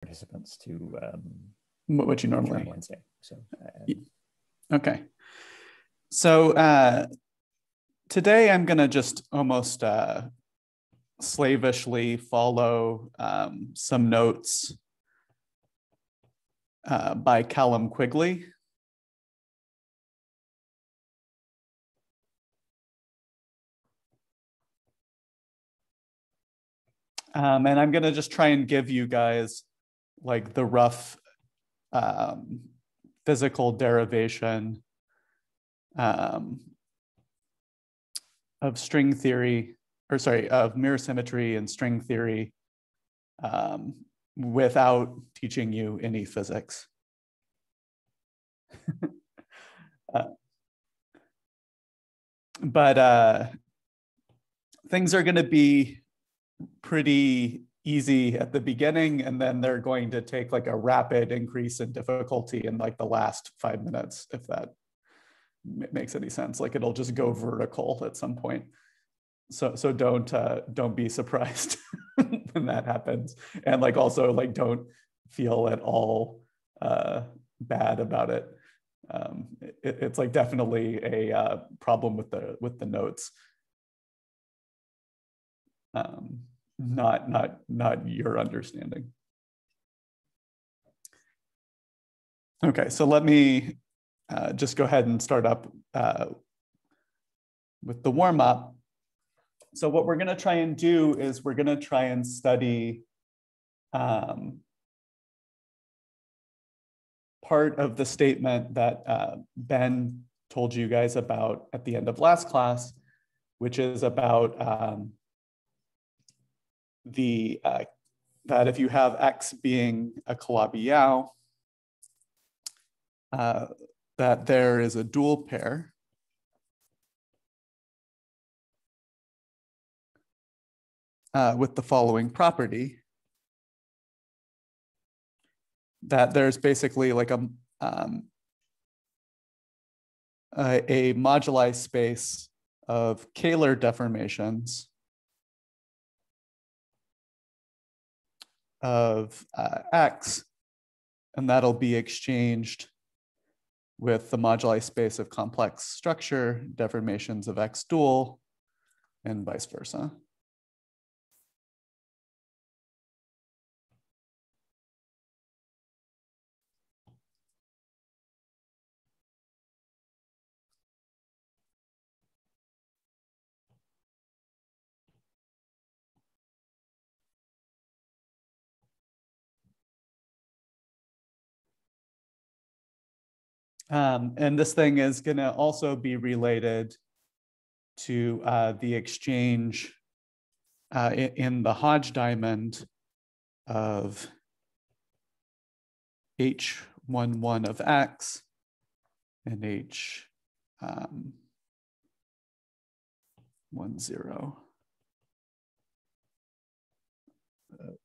participants to what you normally Wednesday. So okay. So today I'm going to just almost slavishly follow some notes by Callum Quigley. And I'm going to just try and give you guys like the rough physical derivation of string theory, or sorry, of mirror symmetry and string theory without teaching you any physics. But things are going to be pretty easy at the beginning, and then they're going to take like a rapid increase in difficulty in like the last 5 minutes, if that makes any sense. Like it'll just go vertical at some point. So don't be surprised when that happens, and like also like don't feel at all bad about it. It's like definitely a problem with the notes. Not your understanding. Okay, so let me just go ahead and start up with the warm-up. So what we're going to try and do is we're going to try and study part of the statement that Ben told you guys about at the end of last class, which is about that if you have X being a Calabi-Yau, that there is a dual pair with the following property, that there's basically like a moduli space of Kähler deformations of X, and that'll be exchanged with the moduli space of complex structure deformations of X dual, and vice versa. And this thing is going to also be related to the exchange in the Hodge diamond of H11 of X and H10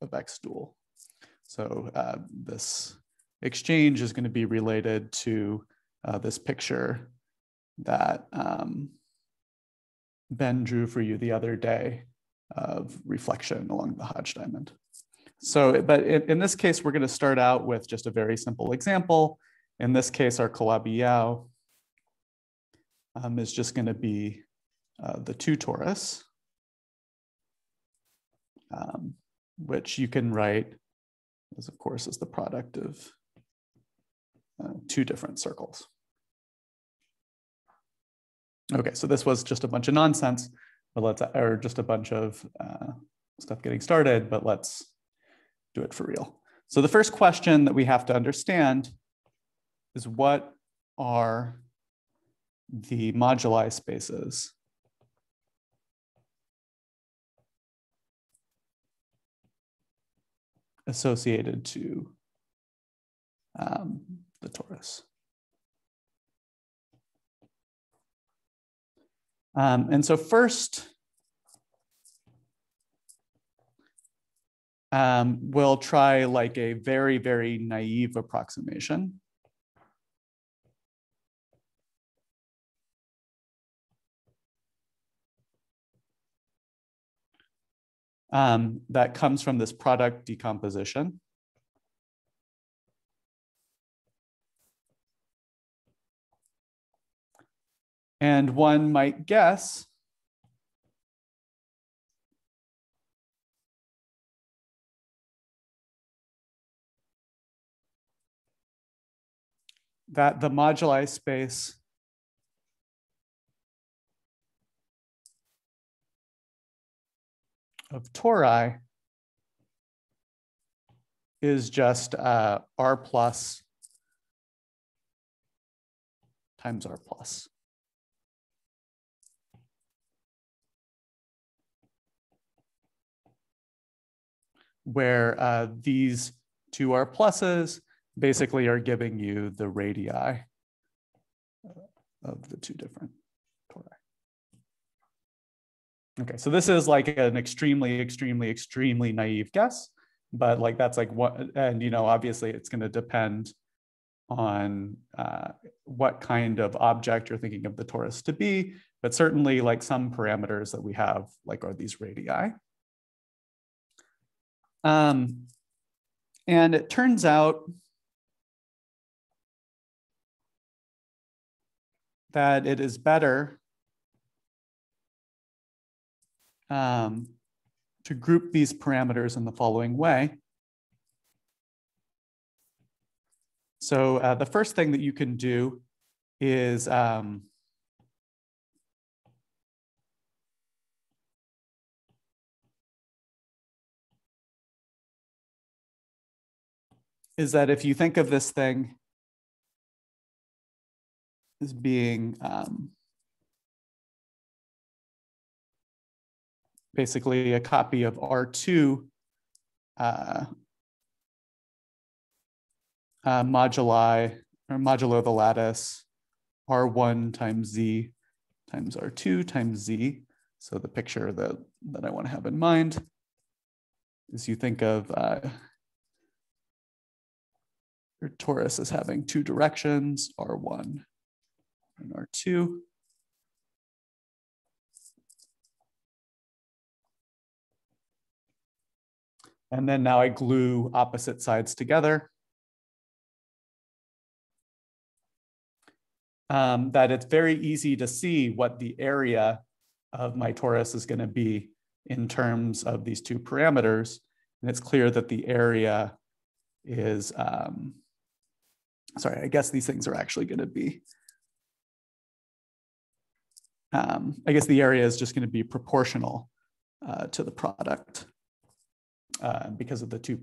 of X dual. So this exchange is going to be related to this picture that Ben drew for you the other day of reflection along the Hodge diamond. So, but in this case, we're going to start out with just a very simple example. In this case, our Calabi-Yau is just going to be the 2 torus, which you can write as, of course, as the product of 2 different circles. Okay, so this was just a bunch of nonsense, but or just a bunch of stuff getting started, but let's do it for real. So the first question that we have to understand is, what are the moduli spaces associated to the torus? And so first, we'll try like a very, very naive approximation. That comes from this product decomposition. And one might guess that the moduli space of tori is just R plus times R plus. Where these two R pluses basically are giving you the radii of the two different tori. Okay, so this is like an extremely, extremely, extremely naive guess, but like that's like what, and you know, obviously it's going to depend on what kind of object you're thinking of the torus to be, but certainly like some parameters that we have like are these radii. And it turns out that it is better to group these parameters in the following way. So the first thing that you can do is that if you think of this thing as being basically a copy of R2 moduli or modulo the lattice R1 times Z times R2 times Z. So the picture that I want to have in mind is you think of your torus as having two directions, R1 and R2. And then now I glue opposite sides together. That it's very easy to see what the area of my torus is going to be in terms of these two parameters. And it's clear that the area is, sorry, I guess these things are actually going to be, I guess the area is just going to be proportional to the product because of the two,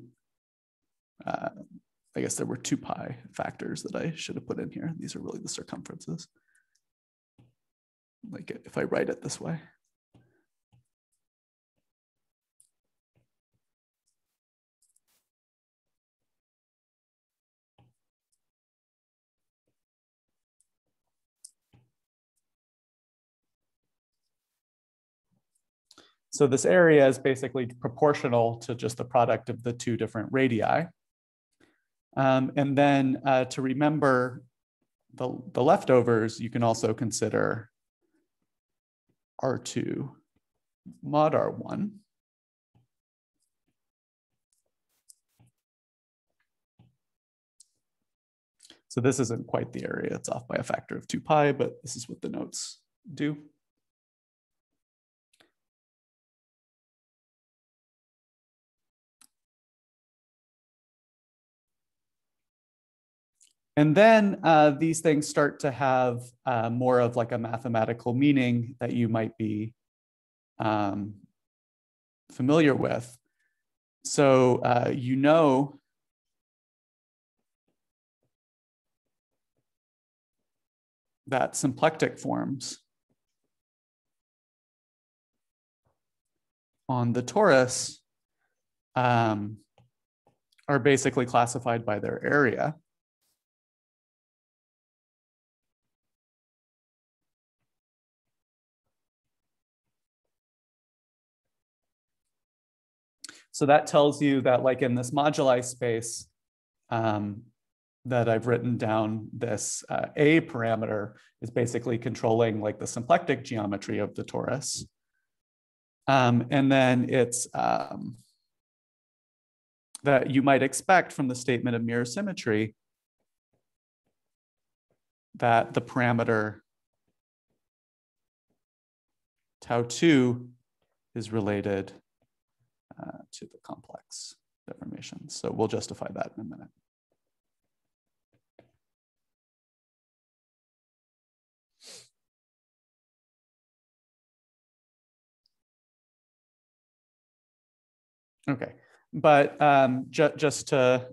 I guess there were 2 pi factors that I should have put in here. These are really the circumferences. Like if I write it this way. So this area is basically proportional to just the product of the two different radii. And then to remember the leftovers, you can also consider R2 mod R1. So this isn't quite the area, it's off by a factor of 2 pi, but this is what the notes do. And then these things start to have more of like a mathematical meaning that you might be familiar with. So you know that symplectic forms on the torus are basically classified by their area. So that tells you that like in this moduli space that I've written down, this A parameter is basically controlling like the symplectic geometry of the torus. And then it's that you might expect from the statement of mirror symmetry that the parameter tau2 is related to the complex deformation. So we'll justify that in a minute. Okay, but just to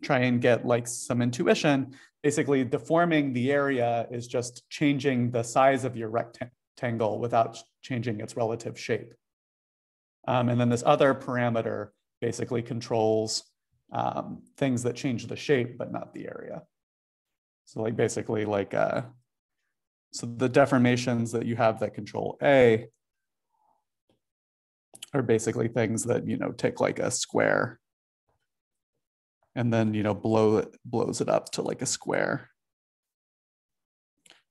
try and get like some intuition, basically deforming the area is just changing the size of your rectangle without changing its relative shape. And then this other parameter basically controls things that change the shape, but not the area. So like basically like, so the deformations that you have that control A are basically things that, you know, take like a square and then, you know, blows it up to like a square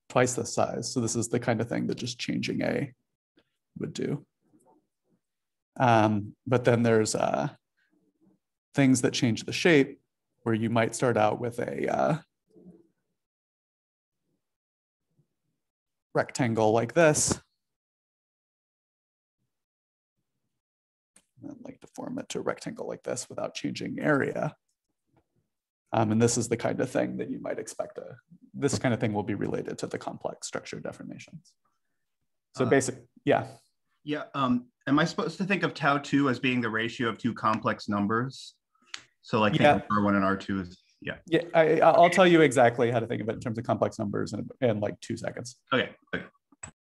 twice the size. So this is the kind of thing that just changing A would do. But then there's things that change the shape, where you might start out with a rectangle like this, and then like deform it to a rectangle like this without changing area. And this is the kind of thing that you might expect. This kind of thing will be related to the complex structure deformations. So yeah. Yeah. Am I supposed to think of tau2 as being the ratio of two complex numbers? So like think of R1 and R2 is, yeah. Yeah, I'll tell you exactly how to think of it in terms of complex numbers in like 2 seconds. Okay.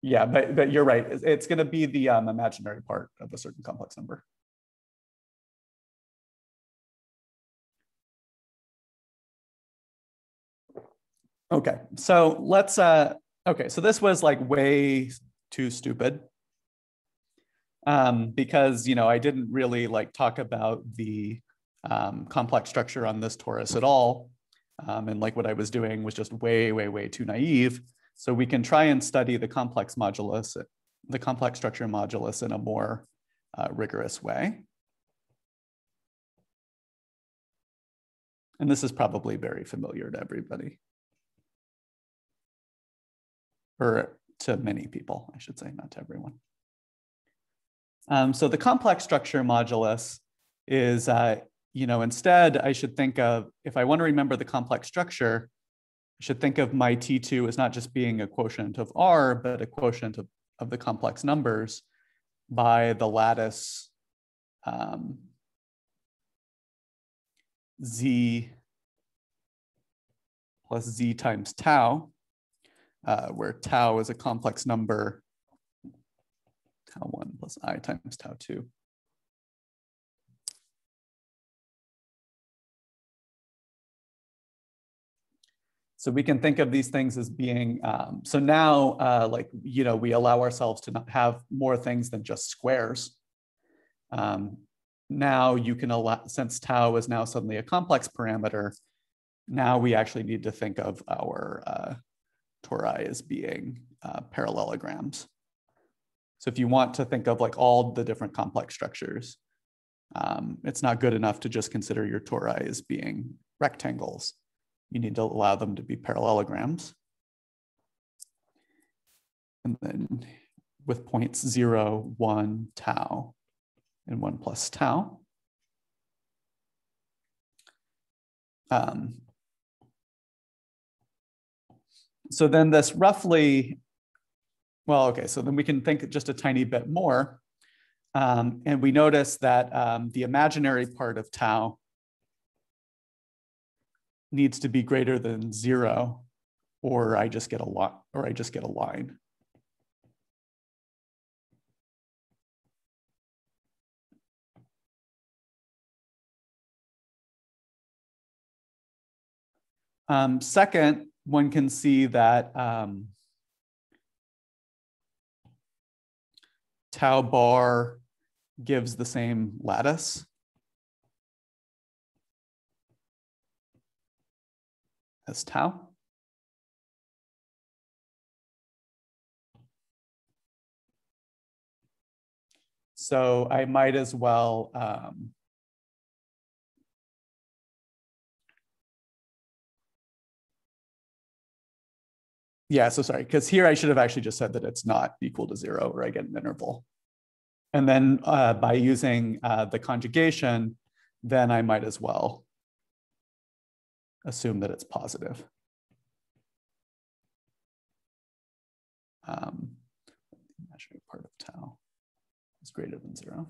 Yeah, but you're right. It's going to be the imaginary part of a certain complex number. Okay, so let's, okay, so this was like way too stupid because, you know, I didn't really like talk about the complex structure on this torus at all. And like what I was doing was just way, way, way too naive. So we can try and study the complex modulus, the complex structure modulus in a more rigorous way. And this is probably very familiar to everybody. Or to many people, I should say, not to everyone. So the complex structure modulus is, you know, instead I should think of, if I want to remember the complex structure, I should think of my T2 as not just being a quotient of R, but a quotient of the complex numbers by the lattice Z plus Z times tau, where tau is a complex number, tau1 plus I times tau2. So we can think of these things as being, so now, like, you know, we allow ourselves to not have more things than just squares. Now you can allow, since tau is now suddenly a complex parameter, now we actually need to think of our tori as being parallelograms. So if you want to think of like all the different complex structures, it's not good enough to just consider your tori as being rectangles. You need to allow them to be parallelograms. And then with points 0, 1, tau, and 1 plus tau. So then this roughly, well, okay, so then we can think just a tiny bit more. And we notice that the imaginary part of tau needs to be greater than 0, or I just get a lot, or I just get a line. Second, one can see that tau bar gives the same lattice as tau. So I might as well Yeah, so sorry, because here I should have actually just said that it's not equal to 0, or I get an interval. And then by using the conjugation, then I might as well assume that it's positive. Imaginary part of tau is greater than 0.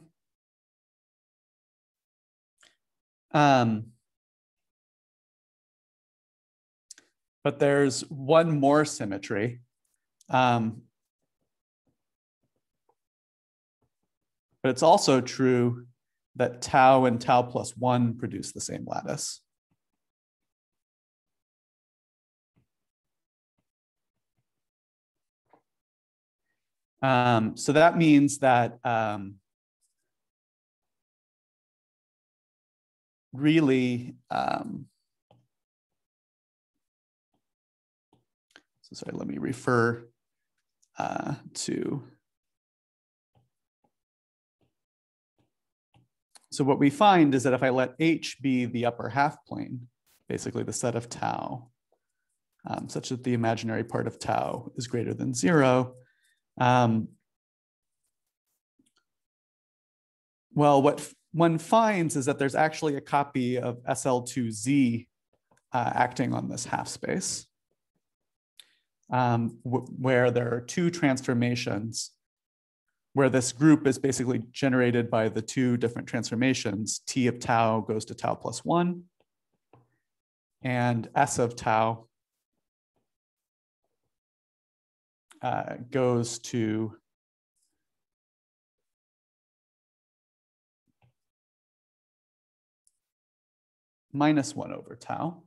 But there's one more symmetry. But it's also true that tau and tau plus 1 produce the same lattice. So that means that really, so sorry, let me refer to. So what we find is that if I let H be the upper half plane, basically the set of tau, such that the imaginary part of tau is greater than 0, well, what one finds is that there's actually a copy of SL2Z acting on this half space, where there are two transformations, where this group is basically generated by the two different transformations. T of tau goes to tau plus 1, and S of tau goes to minus 1 over tau.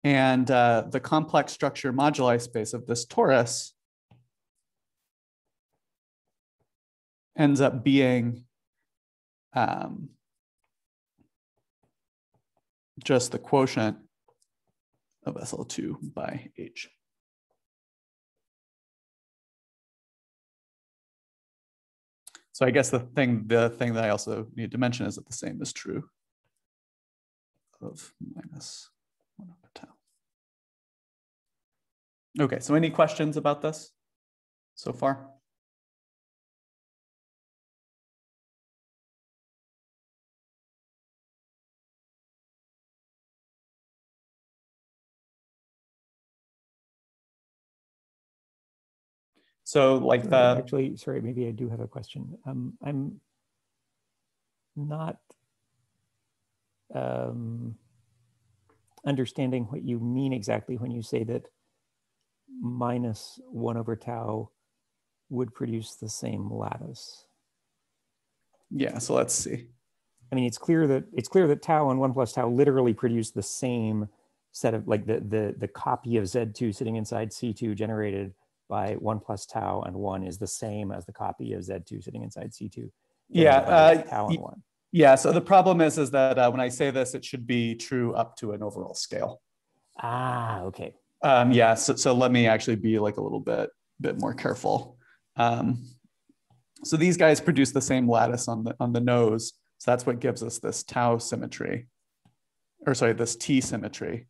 And the complex structure moduli space of this torus ends up being just the quotient of SL2 by H. So I guess the thing that I also need to mention is that the same is true of minus 1 over tau. Okay, so any questions about this so far? So like actually, sorry, maybe I do have a question. I'm not understanding what you mean exactly when you say that minus 1 over tau would produce the same lattice. Yeah, so let's see. I mean, it's clear that tau and 1 plus tau literally produce the same set of, like the copy of Z2 sitting inside C2 generated by 1 plus tau and 1 is the same as the copy of Z2 sitting inside C2. Yeah, tau and 1. Yeah, so the problem is that when I say this, it should be true up to an overall scale. Ah, okay. Yeah, so let me actually be like a little bit more careful. So these guys produce the same lattice on the nose. So that's what gives us this tau symmetry, or sorry, this T symmetry.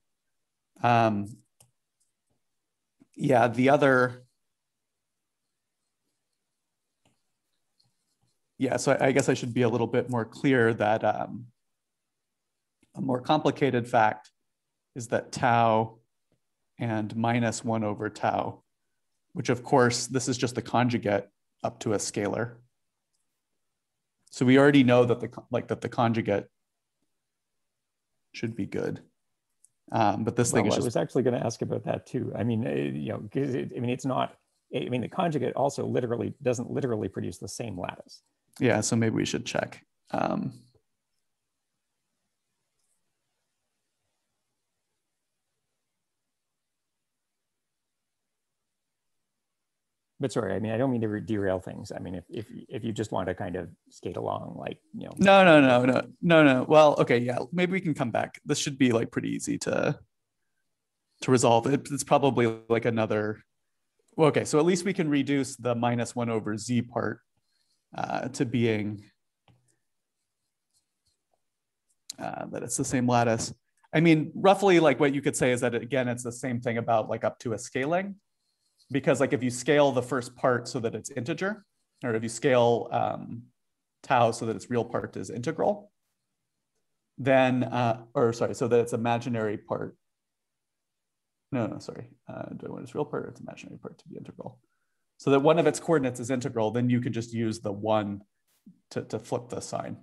Yeah, the other. Yeah, so I guess I should be a little bit more clear that a more complicated fact is that tau and minus 1 over tau, which of course, this is just the conjugate up to a scalar. So we already know that the conjugate should be good. But this thing is just... I was actually going to ask about that too. I mean, because it's not, the conjugate also doesn't literally produce the same lattice. Yeah, so maybe we should check. But sorry, I don't mean to derail things. I mean, if you just want to kind of skate along, like, No. Well, okay, yeah, maybe we can come back. This should be like pretty easy to resolve. It's probably like another. Well, okay, so at least we can reduce the minus 1 over z part to being that it's the same lattice. I mean, roughly like what you could say is that, again, it's the same thing about like up to a scaling, because like if you scale the first part so that it's integer, or if you scale tau so that its real part is integral, then, so that its imaginary part, do I want its real part or its imaginary part to be integral? So that one of its coordinates is integral, then you could just use the 1 to flip the sign.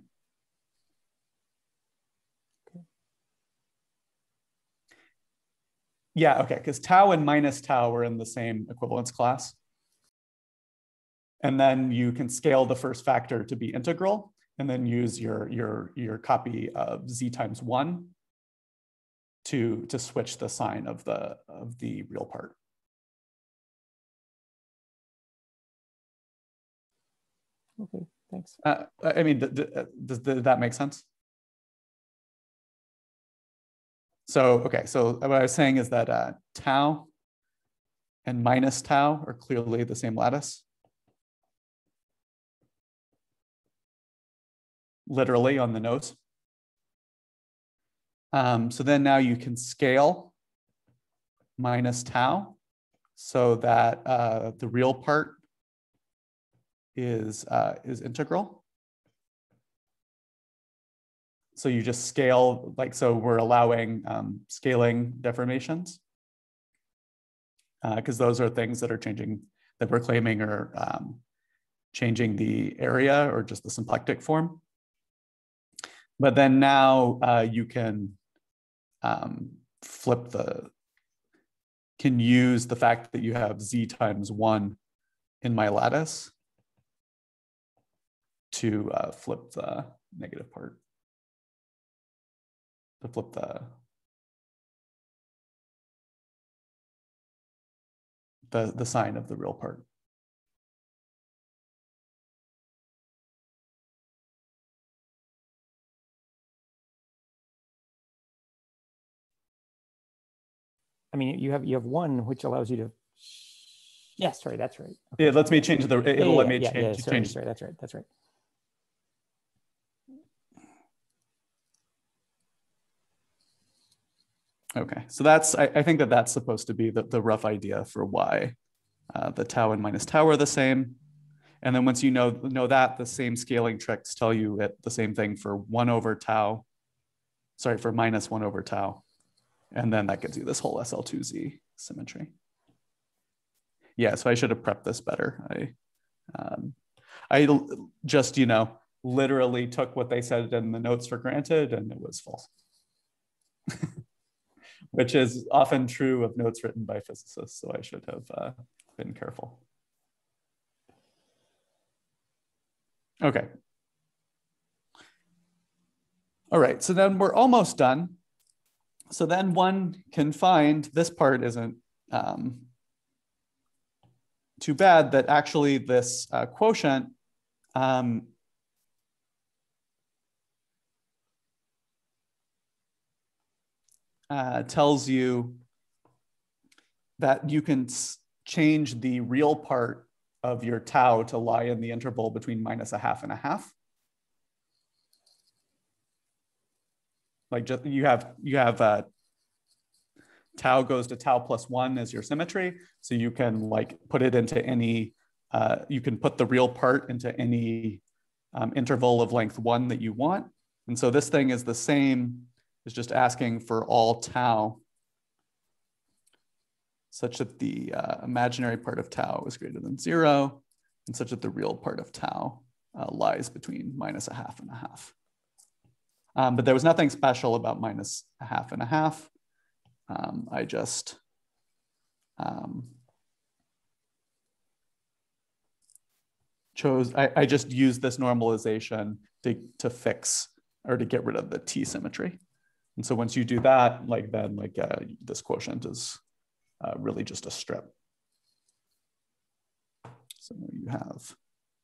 Yeah, okay, because tau and minus tau are in the same equivalence class. And then you can scale the first factor to be integral, and then use your copy of z times 1 to switch the sign of the real part. Okay, thanks. I mean, does that make sense? So, okay, so what I was saying is that tau and minus tau are clearly the same lattice. Literally on the nose. So then now you can scale minus tau so that the real part is integral. So you just scale, like, so we're allowing scaling deformations, because those are things that are changing, that we're claiming are changing the area or just the symplectic form. But then now you can can use the fact that you have z times 1 in my lattice to flip the negative part. To flip the sign of the real part. I mean, you have 1, which allows you to. Yes, sorry, that's right. Okay. It lets me change the. It'll let me change. Sorry, that's right. That's right. Okay, so that's, I think that's supposed to be the rough idea for why the tau and minus tau are the same. And then once you know that, the same scaling tricks tell you the same thing for 1 over tau, sorry, for minus 1 over tau. And then that gives you this whole SL2Z symmetry. Yeah, so I should have prepped this better. I just, literally took what they said in the notes for granted, and it was false. Which is often true of notes written by physicists, so I should have been careful. Okay. All right, so then we're almost done. So then one can find, this part isn't too bad, that actually this quotient tells you that you can change the real part of your tau to lie in the interval between -0.5 and 0.5. Like just you have tau goes to tau plus 1 as your symmetry, so you can like put it into any you can put the real part into any interval of length 1 that you want. And so this thing is the same as just asking for all tau such that the imaginary part of tau is greater than 0, and such that the real part of tau lies between -0.5 and 0.5. But there was nothing special about -0.5 and 0.5. I just I just used this normalization to fix or to get rid of the T symmetry. And so once you do that, then this quotient is really just a strip. So you have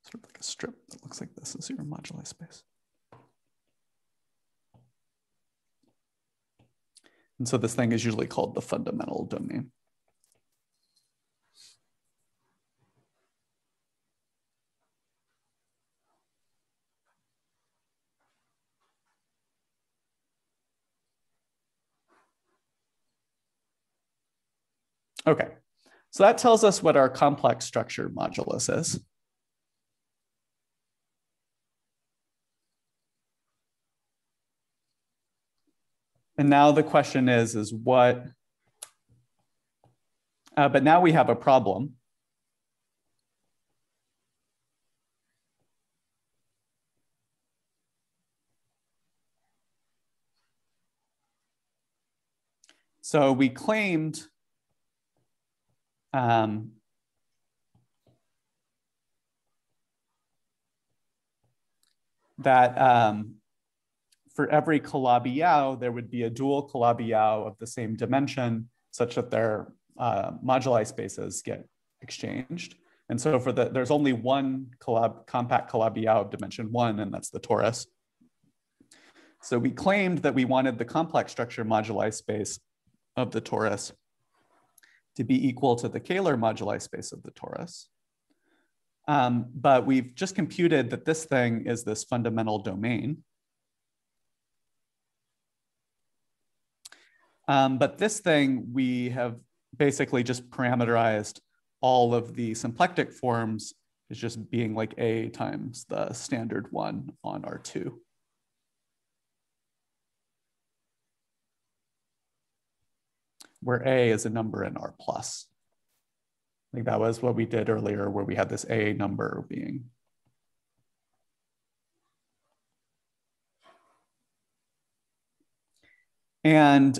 sort of like a strip that looks like this is your modulized space. And so this thing is usually called the fundamental domain. Okay, so that tells us what our complex structure modulus is. And now the question is what, but now we have a problem. So we claimed that for every Calabi-Yau, there would be a dual Calabi-Yau of the same dimension such that their moduli spaces get exchanged. And so for there's only one compact Calabi-Yau of dimension 1, and that's the torus. So we claimed that we wanted the complex structure moduli space of the torus to be equal to the Kähler moduli space of the torus. But we've just computed that this thing is this fundamental domain. But this thing, we have basically just parameterized all of the symplectic forms as just being like A times the standard one on R2. Where A is a number in R plus. I think that was what we did earlier, where we had this A number being. And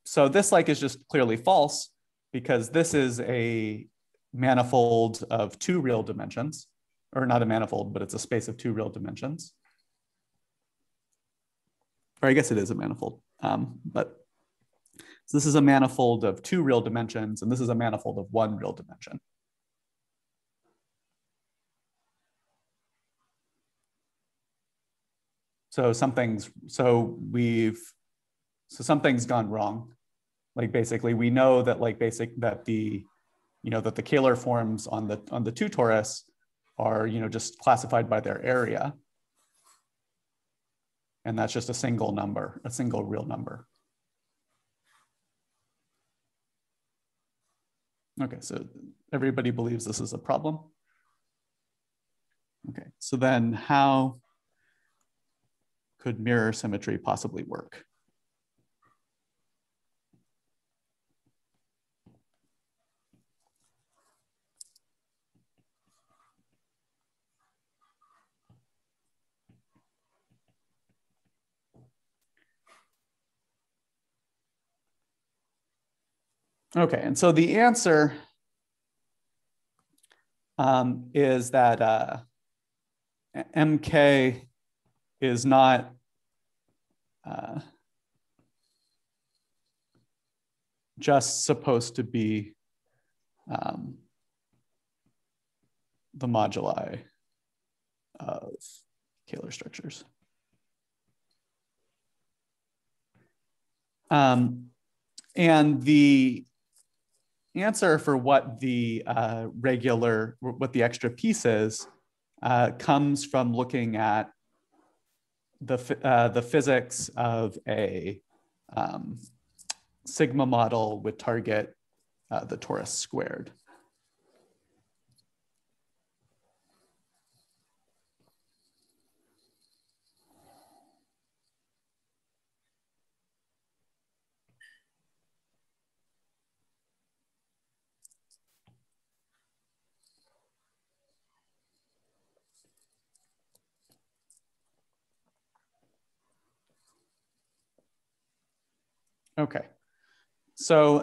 so this like is just clearly false because this is a manifold of 2 real dimensions, or not a manifold, but it's a space of 2 real dimensions. Or I guess it is a manifold, but so this is a manifold of 2 real dimensions, and this is a manifold of 1 real dimension. So something's gone wrong. Like basically, we know that that the Kähler forms on the 2 torus are just classified by their area, and that's just a single number, a single real number. Okay, so everybody believes this is a problem. Okay, so then how could mirror symmetry possibly work? Okay, and so the answer is that MK is not just supposed to be the moduli of Kähler structures. And the answer for what the what the extra piece is comes from looking at the physics of a sigma model with target the torus squared. Okay, so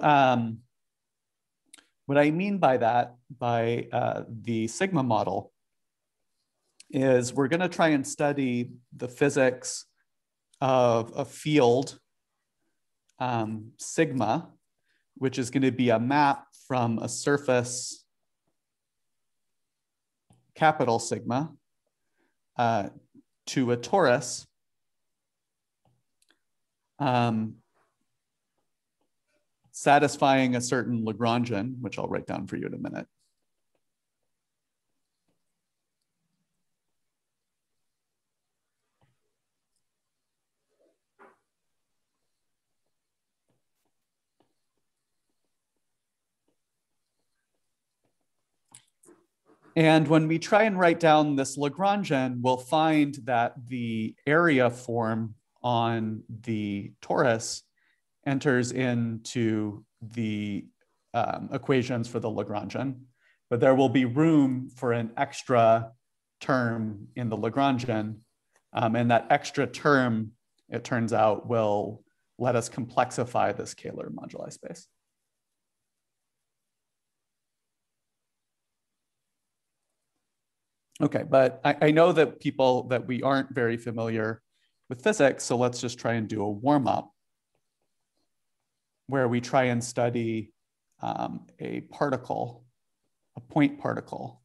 what I mean by that, by the sigma model, is we're going to try and study the physics of a field sigma, which is going to be a map from a surface capital sigma to a torus satisfying a certain Lagrangian, which I'll write down for you in a minute. And when we try and write down this Lagrangian, we'll find that the area form on the torus enters into the equations for the Lagrangian, but there will be room for an extra term in the Lagrangian. And that extra term, it turns out, will let us complexify this scalar moduli space. Okay, but I know that we aren't very familiar with physics, so let's just try and do a warm-up where we try and study a particle, a point particle.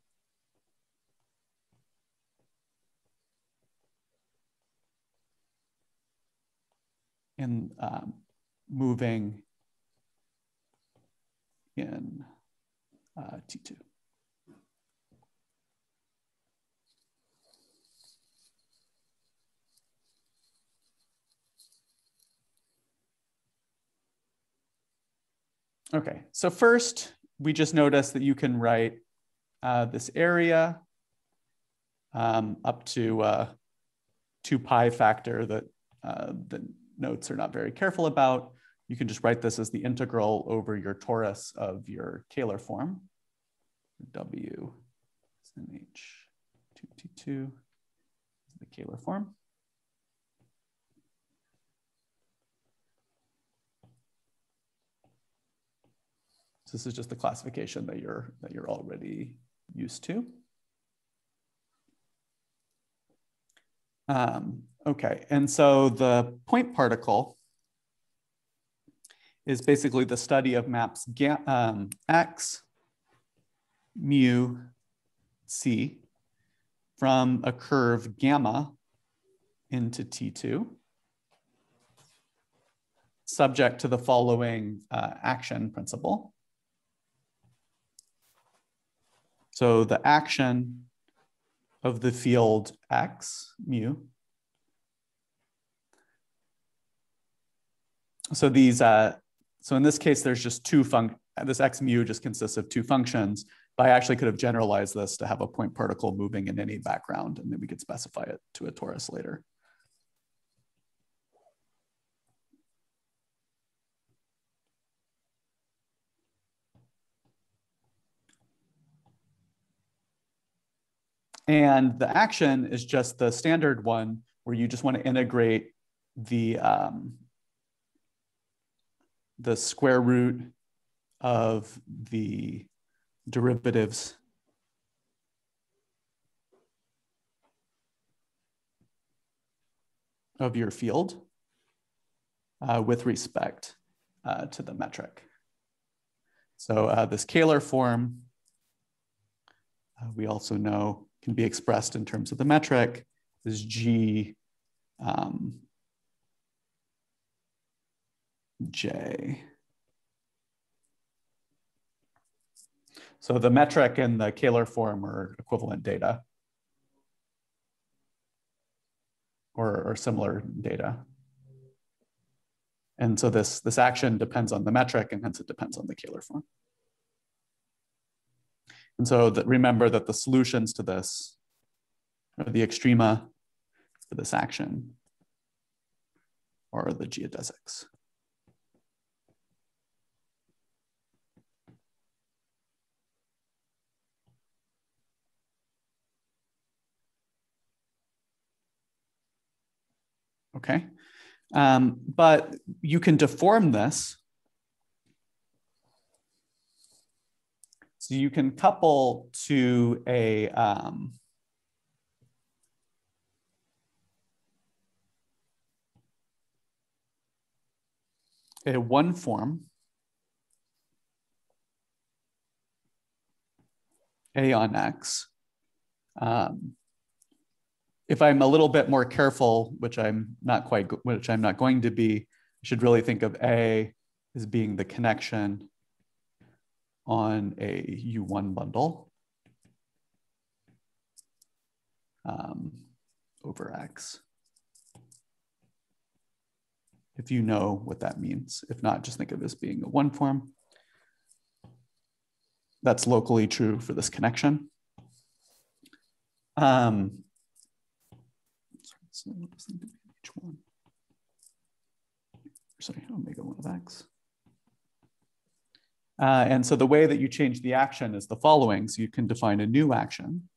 In moving in T2. Okay, so first, we just noticed that you can write this area up to 2 pi factor that the notes are not very careful about. You can just write this as the integral over your torus of your Kähler form. W SNH 2T2 is the Kähler form. So this is just the classification that you're already used to. Okay, and so the point particle is basically the study of maps x, mu, c from a curve gamma into T2, subject to the following action principle. So the action of the field x, mu. So these, so in this case, there's just this x mu just consists of 2 functions, but I actually could have generalized this to have a point particle moving in any background, and then we could specify it to a torus later. And the action is just the standard one where you just want to integrate the square root of the derivatives of your field with respect to the metric. So this Kähler form, we also know can be expressed in terms of the metric is G J. So the metric and the Kähler form are equivalent data or similar data. And so this action depends on the metric, and hence it depends on the Kähler form. And so remember that the solutions to this, or the extrema for this action, are the geodesics. Okay, but you can deform this. So you can couple to a one form, A on X. If I'm a little bit more careful, which I'm not going to be, I should really think of A as being the connection on a U1 bundle over X. If you know what that means. If not, just think of it as being a 1 form. That's locally true for this connection. So what does that do? H1. Sorry, omega 1 of x. And so the way that you change the action is the following. So you can define a new action.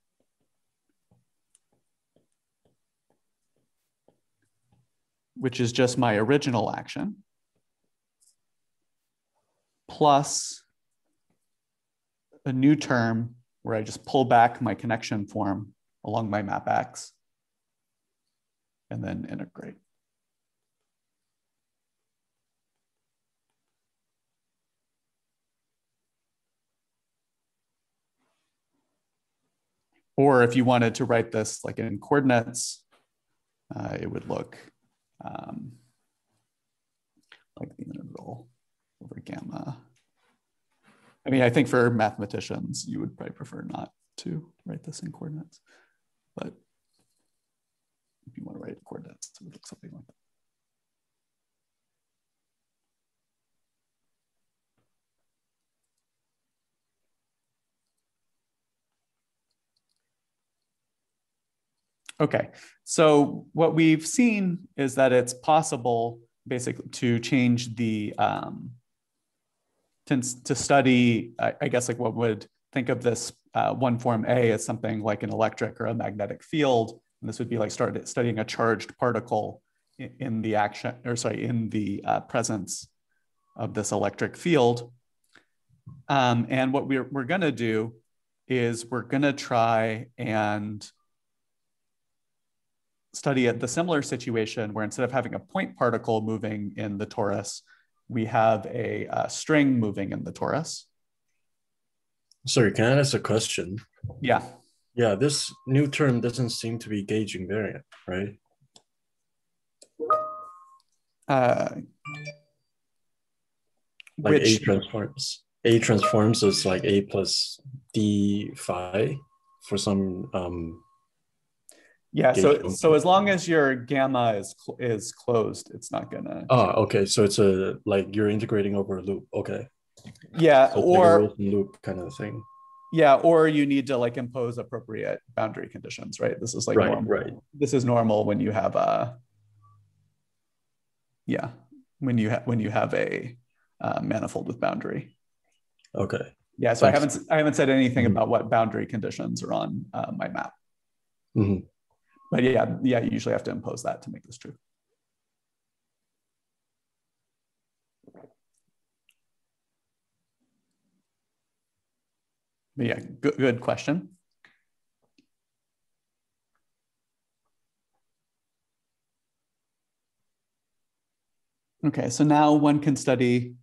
Which is just my original action, plus a new term where I just pull back my connection form along my map X and then integrate. Or if you wanted to write this like in coordinates, it would look like the integral over gamma. I mean, I think for mathematicians, you would probably prefer not to write this in coordinates, but if you want to write coordinates, it would look something like that. Okay, so what we've seen is that it's possible basically to change the, to study, I guess like what would think of this one form A as something like an electric or a magnetic field. And this would be like studying a charged particle in the action, or sorry, in the presence of this electric field. And what we're gonna do is we're gonna try and study the similar situation where instead of having a point particle moving in the torus, we have a string moving in the torus. Sorry, can I ask a question? Yeah. Yeah, this new term doesn't seem to be gauge invariant, right? Like A transforms. A transforms is like A plus D phi for some yeah, so as long as your gamma is closed, it's not gonna. Oh, okay. So it's a like you're integrating over a loop. Okay. Yeah, so or like a loop kind of thing. Yeah, or you need to like impose appropriate boundary conditions, right? This is like normal. Right. This is normal when you have a when you have a manifold with boundary. Okay. Yeah, so thanks. I haven't said anything about what boundary conditions are on my map. But yeah, you usually have to impose that to make this true. But yeah, good question. Okay, so now one can study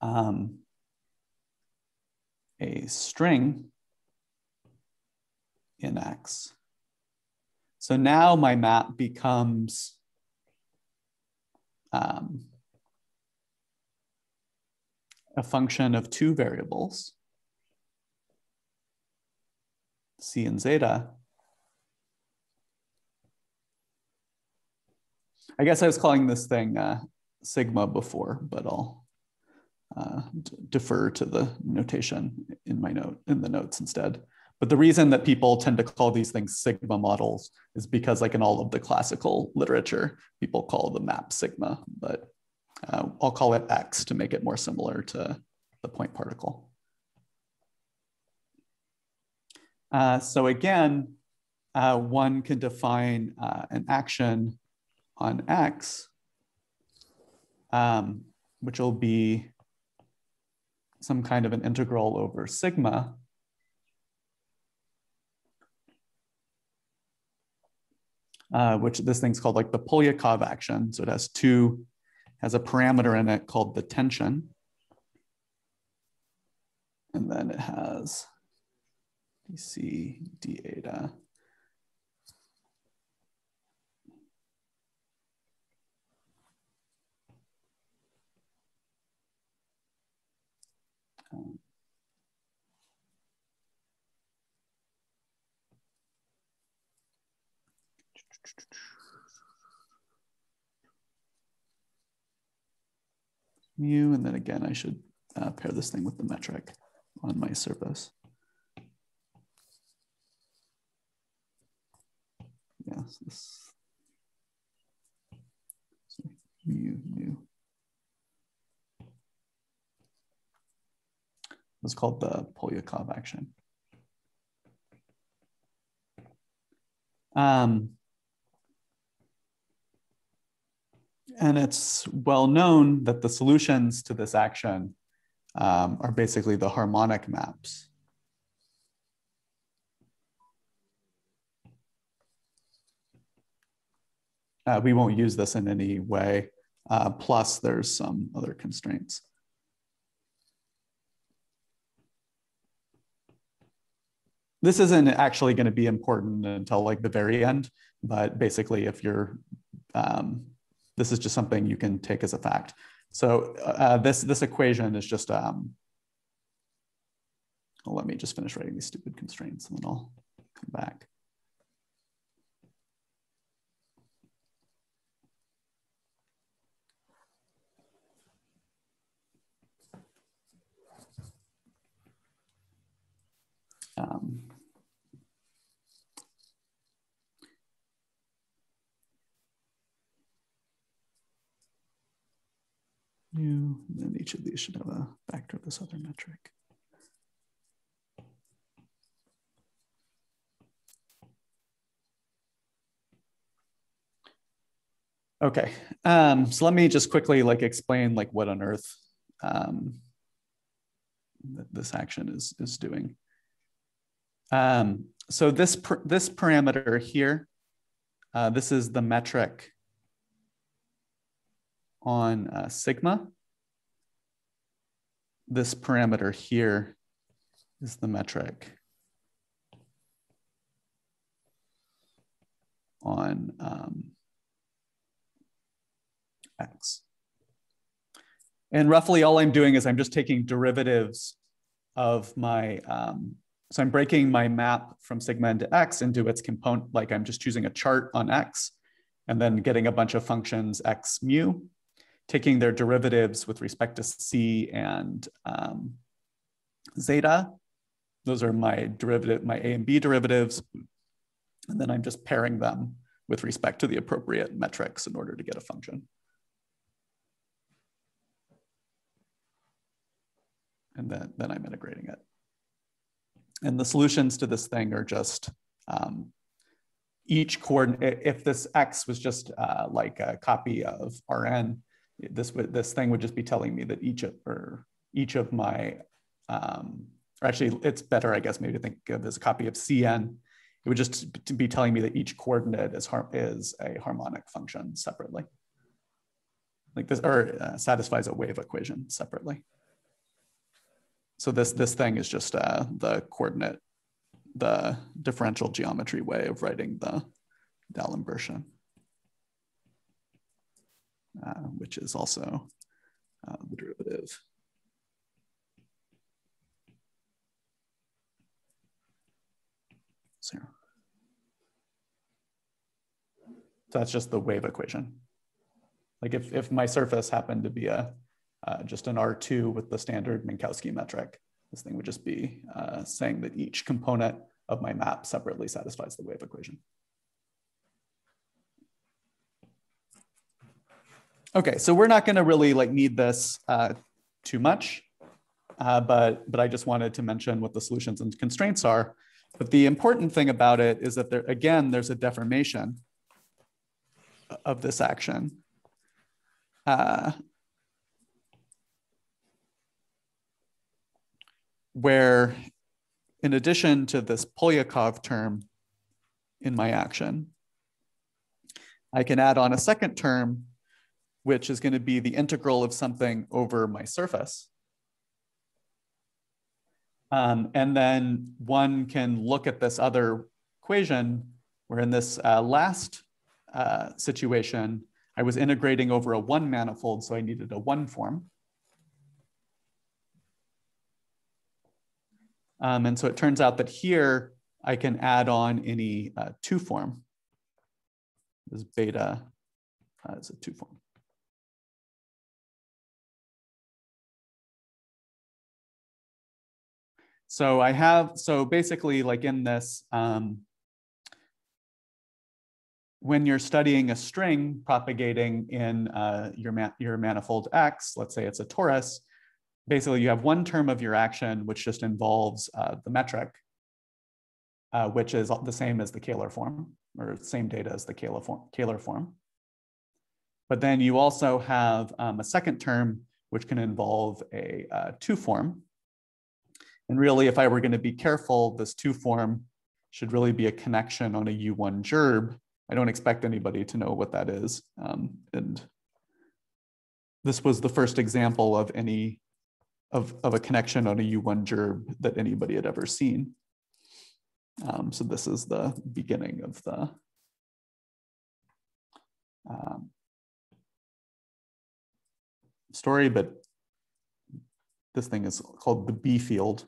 a string in X. So now my map becomes a function of two variables, C and zeta. I guess I was calling this thing sigma before, but I'll defer to the notation in the notes instead. But the reason that people tend to call these things sigma models is because like in all of the classical literature, people call the map sigma, but I'll call it X to make it more similar to the point particle. So again, one can define an action on X, which will be some kind of an integral over sigma. Which this thing's called like the Polyakov action. So it has a parameter in it called the tension. And then it has dc d eta. Mu, and then again, I should pair this thing with the metric on my surface. yes, this mu nu. It's called the Polyakov action. And it's well known that the solutions to this action are basically the harmonic maps. We won't use this in any way. Plus, there's some other constraints. This isn't actually going to be important until like the very end, but basically, if you're, this is just something you can take as a fact. So this equation is just, well, let me just finish writing these stupid constraints and then I'll come back. And then each of these should have a factor of this other metric. Okay, so let me just quickly like explain like what on earth this action is doing. So this parameter here, this is the metric on sigma. This parameter here is the metric on x. And roughly all I'm doing is I'm just taking derivatives of my, so I'm breaking my map from sigma into x into its component, like I'm just choosing a chart on x and then getting a bunch of functions x mu, taking their derivatives with respect to c and zeta. Those are my derivative, my a and b derivatives. And then I'm just pairing them with respect to the appropriate metrics in order to get a function. And then I'm integrating it. And the solutions to this thing are just each coordinate. If this x was just like a copy of Rn, this thing would just be telling me that each of my, or actually it's better, I guess, maybe to think of as a copy of Cn. It would just be telling me that each coordinate is a harmonic function separately. Like this, or satisfies a wave equation separately. So this thing is just the coordinate, the differential geometry way of writing the D'Alembert, which is also the derivative. So that's just the wave equation. Like if my surface happened to be just an R2 with the standard Minkowski metric, this thing would just be saying that each component of my map separately satisfies the wave equation. Okay, so we're not going to really like need this too much, but I just wanted to mention what the solutions and constraints are. But the important thing about it is that there's a deformation of this action. Where in addition to this Polyakov term in my action, I can add on a second term, which is going to be the integral of something over my surface. And then one can look at this other equation where in this last situation, I was integrating over a one manifold, so I needed a one form. And so it turns out that here I can add on any two form. This beta is a two form. So so basically like in this, when you're studying a string propagating in your manifold X, let's say it's a torus, basically you have one term of your action which just involves the metric, which is the same as the Kähler form, or same data as the Kähler form. But then you also have a second term which can involve a 2 form. And really, if I were going to be careful, this 2 form should really be a connection on a U1 gerb. I don't expect anybody to know what that is. And this was the first example of a connection on a U1 gerb that anybody had ever seen. So this is the beginning of the story, but this thing is called the B field.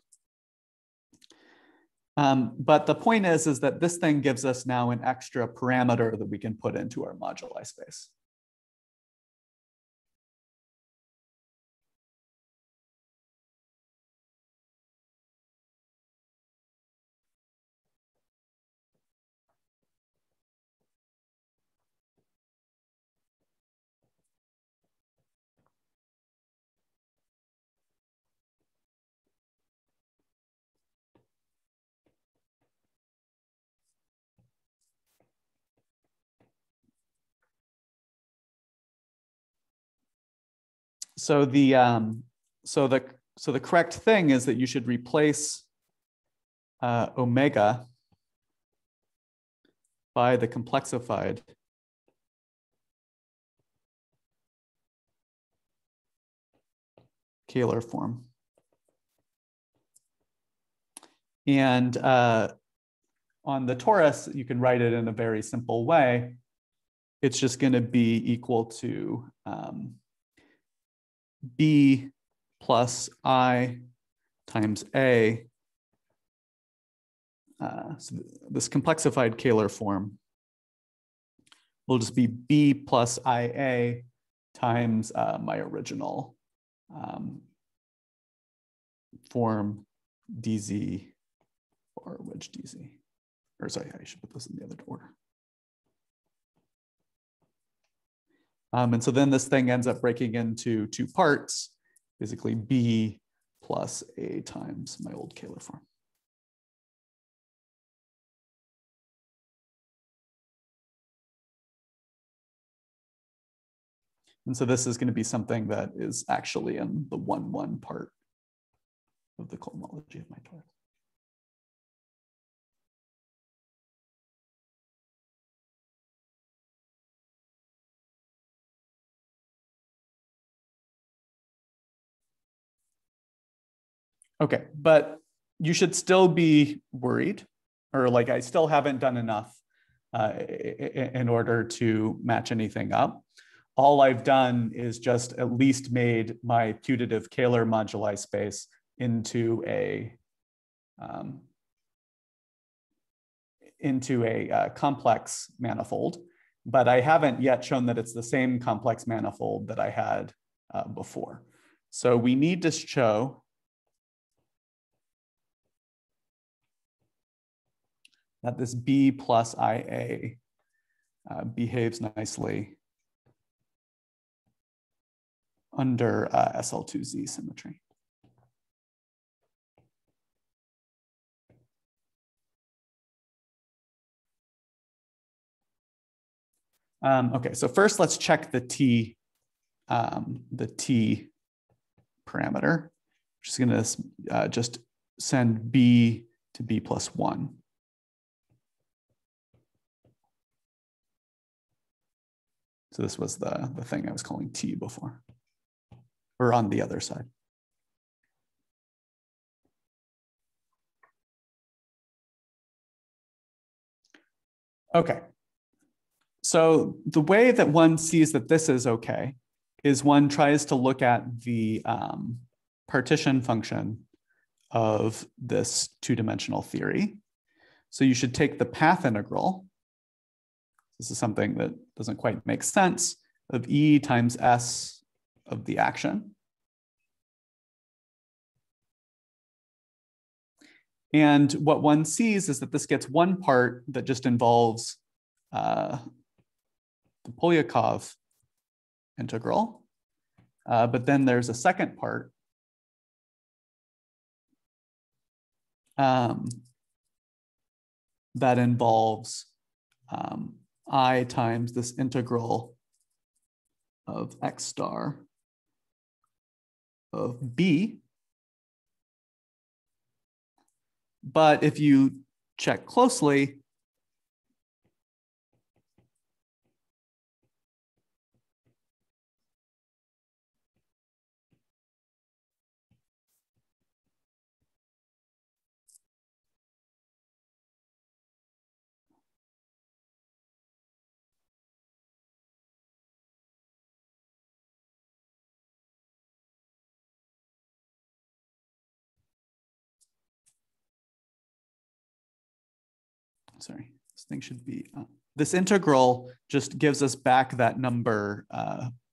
But the point is that this thing gives us now an extra parameter that we can put into our moduli space. So the correct thing is that you should replace omega by the complexified Kähler form. And on the torus, you can write it in a very simple way. It's just going to be equal to B plus I times A. So this complexified Kähler form will just be B plus IA times my original form dz or wedge dz. Or sorry, I should put this in the other order. And so then this thing ends up breaking into 2 parts, basically B plus A times my old Kähler form. And so this is going to be something that is actually in the 1-1 part of the cohomology of my torus. Okay, but you should still be worried, or like I still haven't done enough in order to match anything up. All I've done is just at least made my putative Kähler moduli space into a complex manifold, but I haven't yet shown that it's the same complex manifold that I had before. So we need to show that this B plus IA behaves nicely under SL2Z symmetry. Okay, so first let's check the T parameter, which is going to just send B to B plus 1. So this was the thing I was calling T before, or on the other side. Okay. So the way that one sees that this is okay is one tries to look at the partition function of this 2-dimensional theory. So you should take the path integral. This is something that doesn't quite make sense, of E times S of the action. And what one sees is that this gets one part that just involves the Polyakov integral. But then there's a second part that involves I times this integral of x star of b. But if you check closely, sorry, this thing should be, this integral just gives us back that number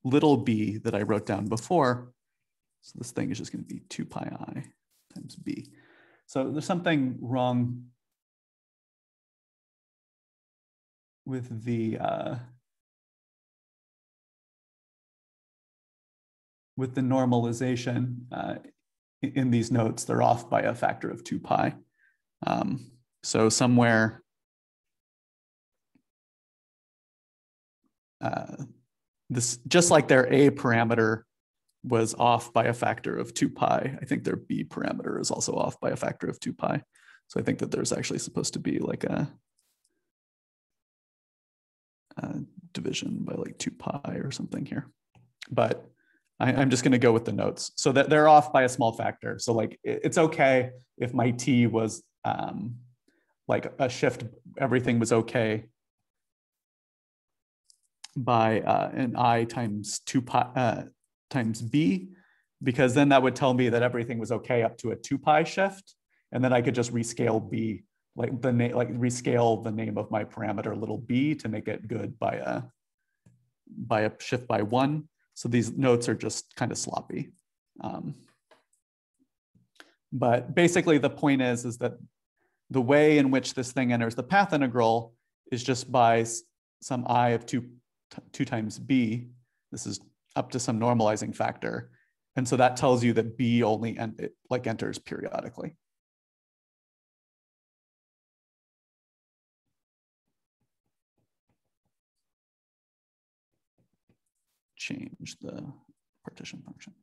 little b that I wrote down before. So this thing is just going to be 2 pi I times b. So there's something wrong with the normalization in these notes. They're off by a factor of 2 pi. So somewhere this, just like their a parameter was off by a factor of 2 pi, I think their b parameter is also off by a factor of 2 pi. So I think that there's actually supposed to be like a division by like 2 pi or something here. But I'm just going to go with the notes. So that they're off by a small factor. So like it's okay if my t was like a shift, everything was okay by an I times 2 pi times b, because then that would tell me that everything was okay up to a 2 pi shift, and then I could just rescale b, like the name, like rescale the name of my parameter little b to make it good by a shift by 1. So these notes are just kind of sloppy. But basically the point is that the way in which this thing enters the path integral is just by some I of 2 times b. This is up to some normalizing factor. And so that tells you that b only enters periodically. Change the partition function.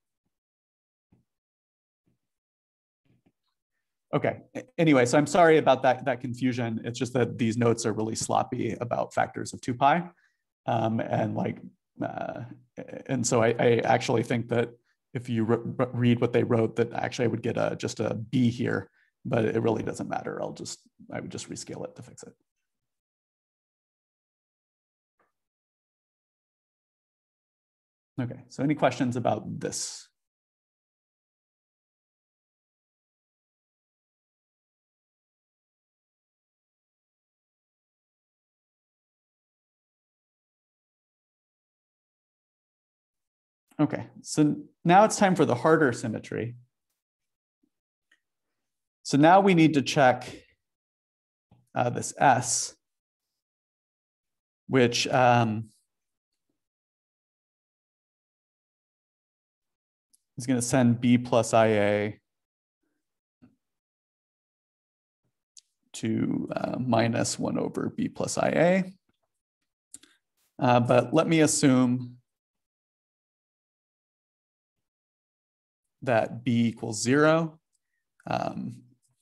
Okay, anyway, so I'm sorry about that confusion. It's just that these notes are really sloppy about factors of 2 pi. And so I actually think that if you read what they wrote, that actually I would get just a b here, but it really doesn't matter. I would just rescale it to fix it. Okay, so any questions about this? Okay, so now it's time for the harder symmetry. So now we need to check this S, which is going to send b plus IA to minus 1 over b plus IA. But let me assume that b equals 0,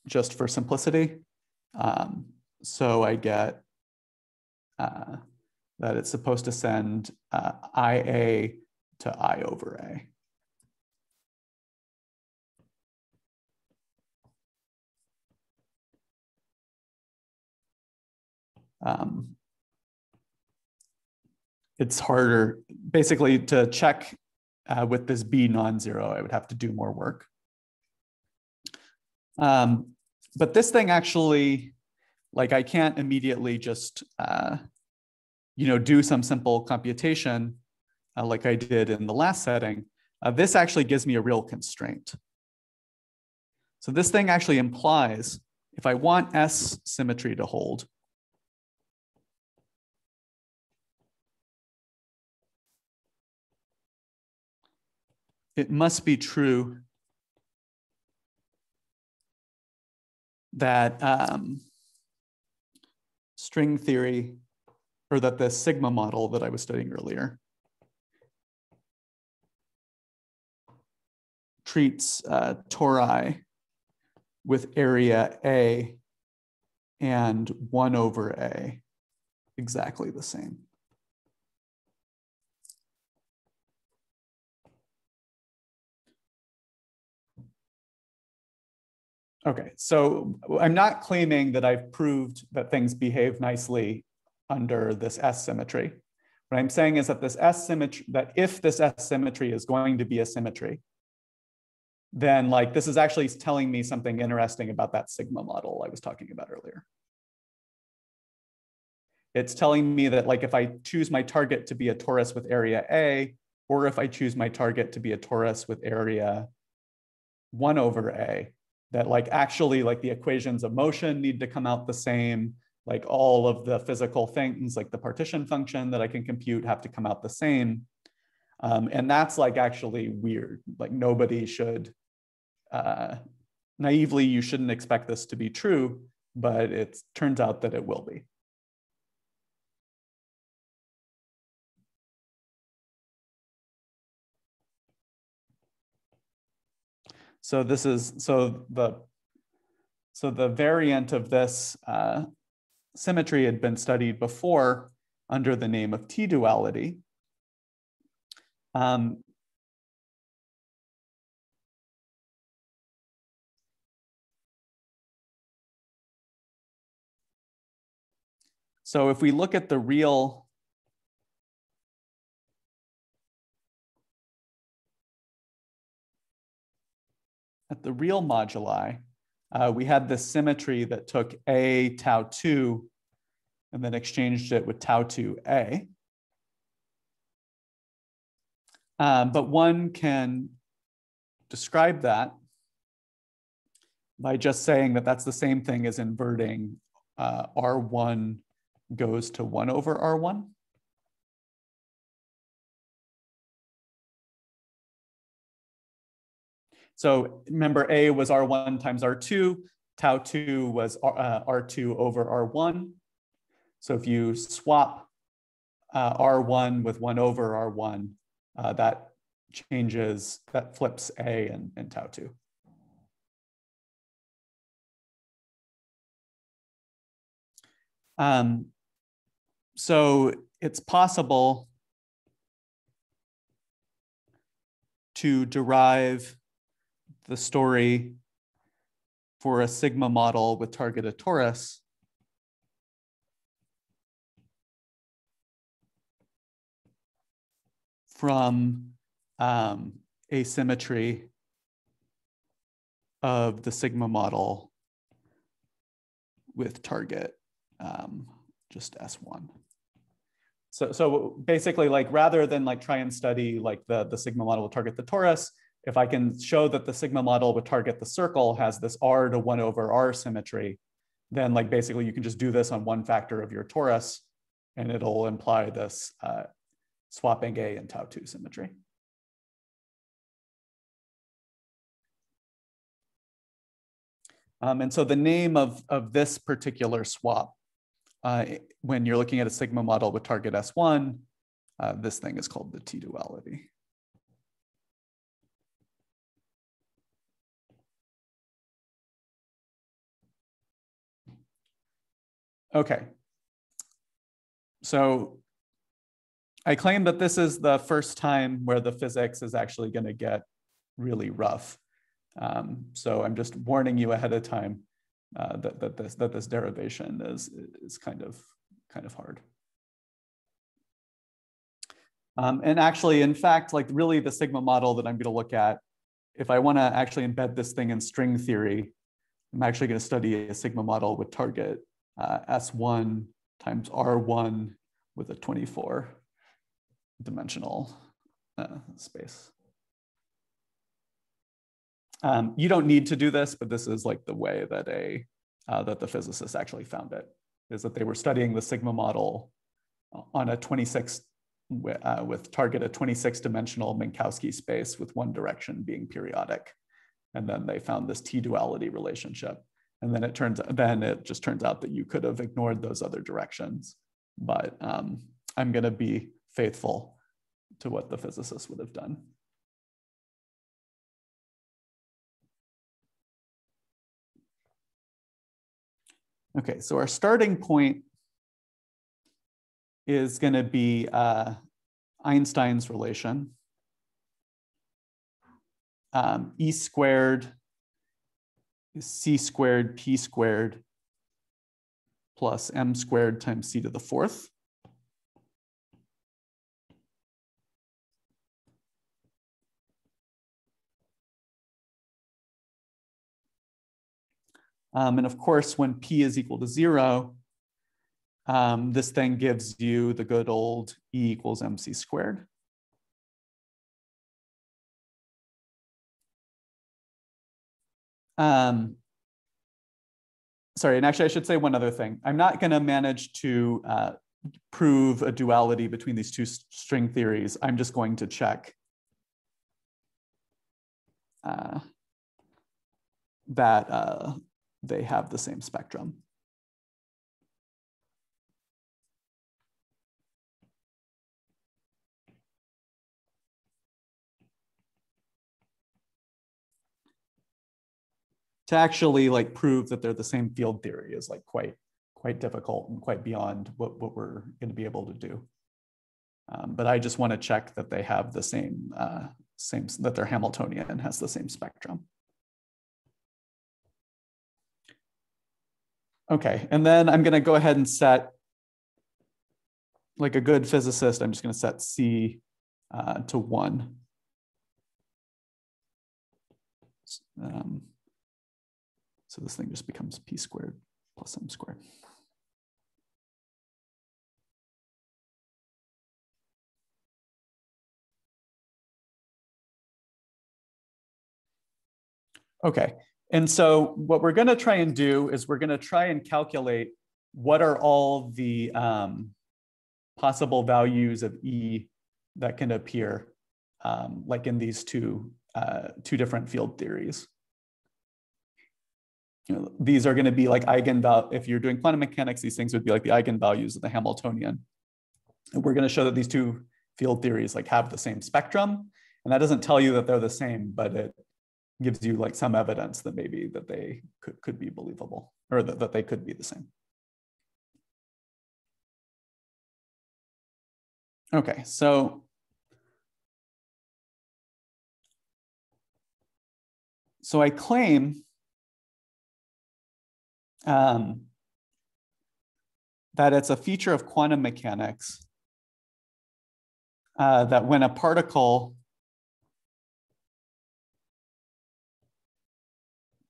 just for simplicity. So I get that it's supposed to send IA to I over A. It's harder, basically, to check with this b non-zero. I would have to do more work. But this thing actually, like, I can't immediately just do some simple computation like I did in the last setting. This actually gives me a real constraint. So this thing actually implies if I want S symmetry to hold, it must be true that string theory, or that the sigma model that I was studying earlier, treats tori with area A and 1 over A exactly the same. Okay, so I'm not claiming that I've proved that things behave nicely under this S symmetry. What I'm saying is that this S symmetry, that if this S symmetry is going to be a symmetry, then like this is actually telling me something interesting about that sigma model I was talking about earlier. It's telling me that like if I choose my target to be a torus with area A, or if I choose my target to be a torus with area 1 over A, that like actually like the equations of motion need to come out the same, like all of the physical things like the partition function that I can compute have to come out the same. And that's like actually weird. Like nobody should, naively, you shouldn't expect this to be true, but it turns out that it will be. So this is, so the variant of this symmetry had been studied before under the name of T-duality. So if we look at the real moduli, we had this symmetry that took A tau 2 and then exchanged it with tau 2A. But one can describe that by just saying that that's the same thing as inverting R1 goes to 1 over R1. So remember, A was R1 times R2, tau 2 was R2 over R1. So if you swap R1 with 1 over R1, that changes, that flips A and tau 2. So it's possible to derive the story for a sigma model with targeted torus from asymmetry of the sigma model with target just S1. So basically, like rather than like try and study like the sigma model with target the torus, if I can show that the sigma model with target the circle has this R to 1 over R symmetry, then like basically you can just do this on one factor of your torus and it'll imply this swapping A and tau 2 symmetry. And so the name of this particular swap, when you're looking at a sigma model with target S1, this thing is called the T-duality. Okay, so I claim that this is the first time where the physics is actually going to get really rough. So I'm just warning you ahead of time that this derivation is kind of hard. And actually, in fact, like really the sigma model that I'm going to look at, if I want to actually embed this thing in string theory, I'm actually going to study a sigma model with target S1 times R1 with a 24-dimensional space. You don't need to do this, but this is like the way that that the physicists actually found it, is that they were studying the sigma model on a 26 with target a 26-dimensional Minkowski space with one direction being periodic. And then they found this T-duality relationship. And then it just turns out that you could have ignored those other directions. But I'm going to be faithful to what the physicists would have done. Okay, so our starting point is going to be Einstein's relation. E squared is c squared p squared plus m squared times c to the fourth. And of course, when p is equal to 0, this thing gives you the good old E equals mc squared. Sorry, and actually I should say one other thing. I'm not going to manage to prove a duality between these two string theories. I'm just going to check that they have the same spectrum. To actually like prove that they're the same field theory is like quite difficult and quite beyond what we're going to be able to do. But I just want to check that they have the same, that their Hamiltonian has the same spectrum. Okay, and then I'm going to go ahead and set, like a good physicist, I'm just going to set C to 1. So this thing just becomes p squared plus m squared. Okay, and so what we're going to try and do is we're going to try and calculate what are all the possible values of E that can appear like in these two different field theories. You know, these are going to be like eigenvalues. If you're doing quantum mechanics, these things would be like the eigenvalues of the Hamiltonian. And we're going to show that these two field theories like have the same spectrum. And that doesn't tell you that they're the same, but it gives you like some evidence that maybe that they could be believable, or that they could be the same. Okay, so I claim that it's a feature of quantum mechanics that when a particle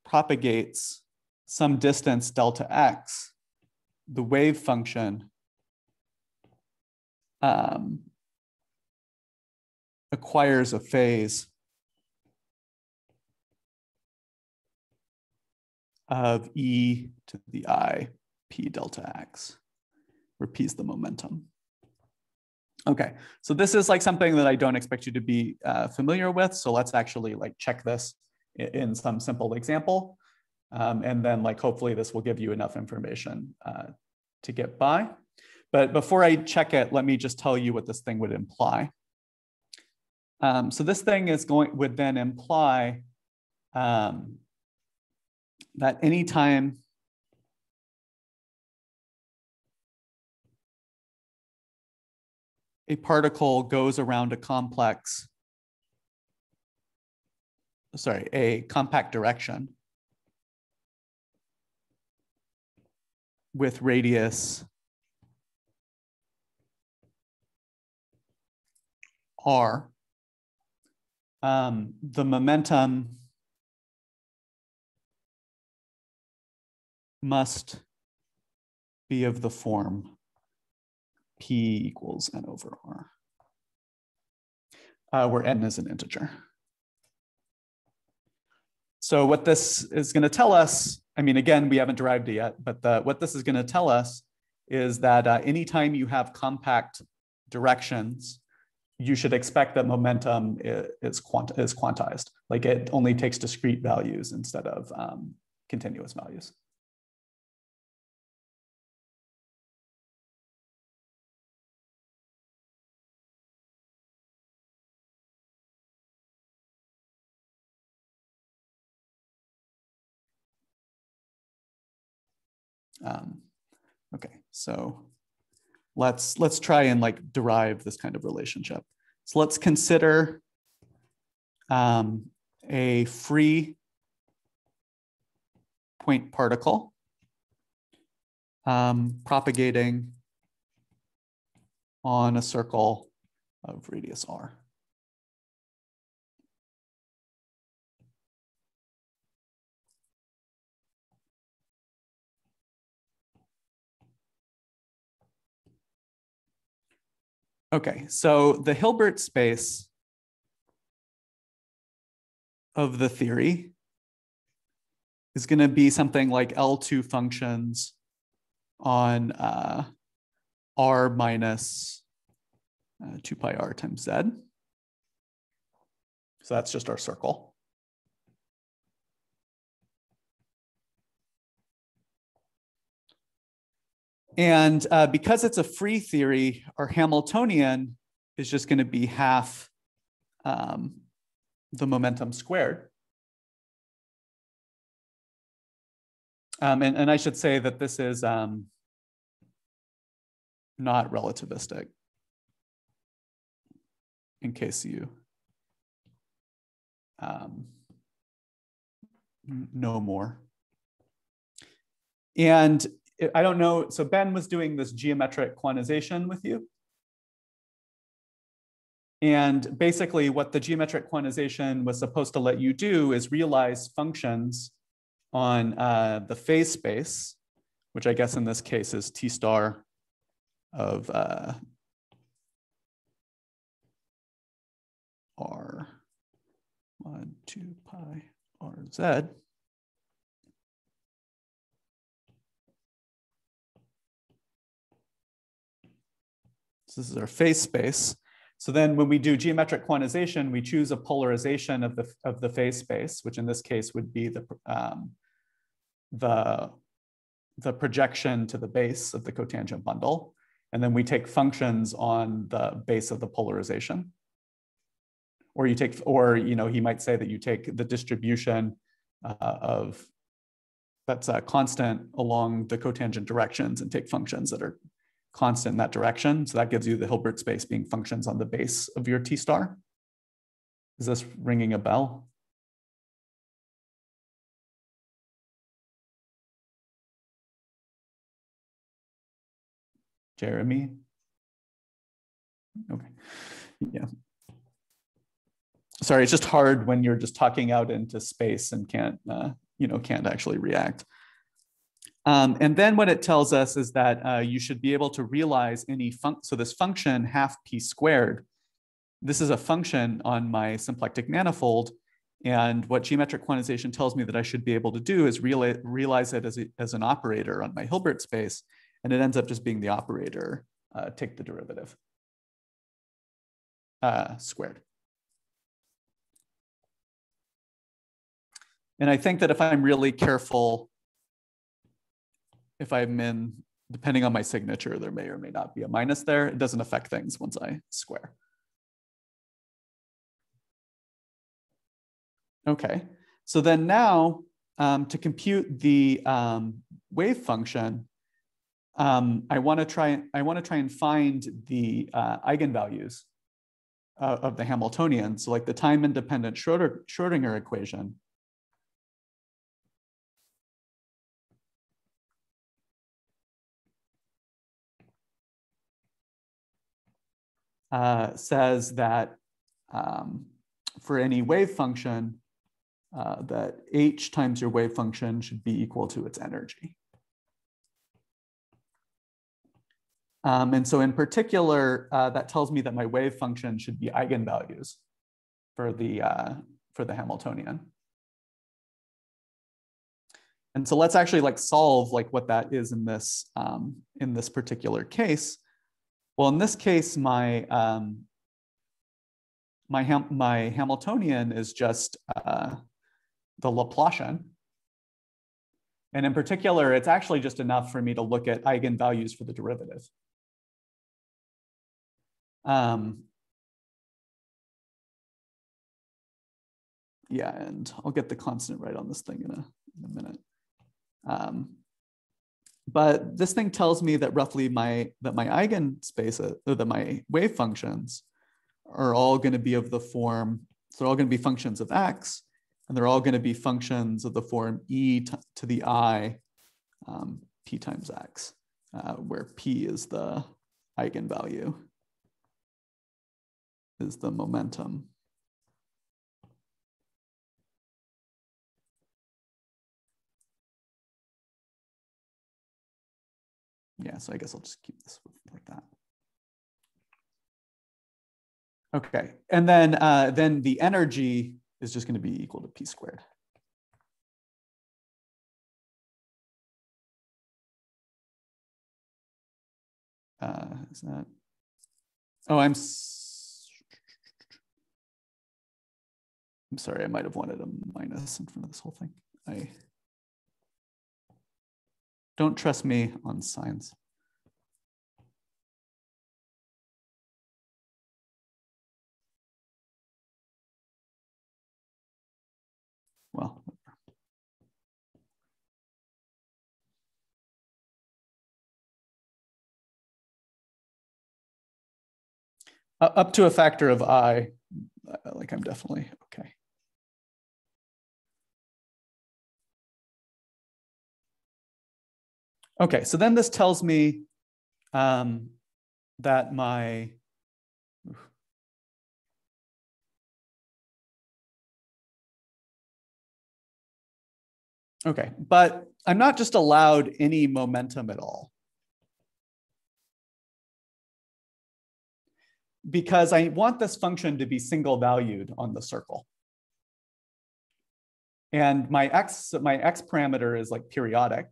propagates some distance delta x, the wave function acquires a phase of e to the I p delta x, where p is the momentum. Okay, so this is like something that I don't expect you to be familiar with. So let's actually like check this in some simple example. And then like hopefully this will give you enough information to get by. But before I check it, let me just tell you what this thing would imply. So this thing is would then imply that anytime a particle goes around a complex, sorry, a compact direction with radius r, the momentum must be of the form P equals n over r, where n is an integer. So what this is going to tell us, I mean, again, we haven't derived it yet, but what this is going to tell us is that anytime you have compact directions, you should expect that momentum is quantized. Like it only takes discrete values instead of continuous values. Okay, so let's try and like derive this kind of relationship. So let's consider a free point particle propagating on a circle of radius r. Okay, so the Hilbert space of the theory is going to be something like L2 functions on r minus 2 pi r times z. So that's just our circle. And because it's a free theory, our Hamiltonian is just going to be half the momentum squared. And I should say that this is not relativistic, in case you know more. And I don't know, so Ben was doing this geometric quantization with you. And basically what the geometric quantization was supposed to let you do is realize functions on the phase space, which I guess in this case is T star of R mod 2 pi RZ. So this is our phase space. So then when we do geometric quantization, we choose a polarization of the phase space, which in this case would be the projection to the base of the cotangent bundle. And then we take functions on the base of the polarization. Or you take, or he might say that you take the distribution that's constant along the cotangent directions and take functions that are constant in that direction. So that gives you the Hilbert space being functions on the base of your T star. Is this ringing a bell? Jeremy? Okay, yeah. Sorry, it's just hard when you're just talking out into space and can't actually react. And then what it tells us is that you should be able to realize any function. So this function half p squared, this is a function on my symplectic manifold. And what geometric quantization tells me that I should be able to do is realize it as an operator on my Hilbert space. And it ends up just being the operator, take the derivative, squared. And I think that if I'm really careful, if I'm in, depending on my signature, there may or may not be a minus there. It doesn't affect things once I square. Okay, so then now to compute the wave function, I want to try and find the eigenvalues of the Hamiltonian. So like the time-independent Schrodinger equation. Says that for any wave function, that h times your wave function should be equal to its energy. And so in particular, that tells me that my wave function should be eigenvalues for the Hamiltonian. And so let's actually like solve like what that is in this particular case. Well, in this case, my Hamiltonian is just the Laplacian. And in particular, it's actually just enough for me to look at eigenvalues for the derivative. Yeah, and I'll get the constant right on this thing in a minute. But this thing tells me that roughly my eigenspaces, or that my wave functions are all going to be of the form, so they're all going to be functions of x, and they're all going to be functions of the form e to the I p times x, where p is the eigenvalue, is the momentum. Yeah, so I guess I'll just keep this like that. Okay, and then the energy is just going to be equal to p squared. Is that? Oh, I'm sorry. I might have wanted a minus in front of this whole thing. I don't trust me on signs. Well, up to a factor of I, like I'm definitely okay. Okay, so then this tells me that my okay, but I'm not just allowed any momentum at all, because I want this function to be single valued on the circle. And my x parameter is like periodic,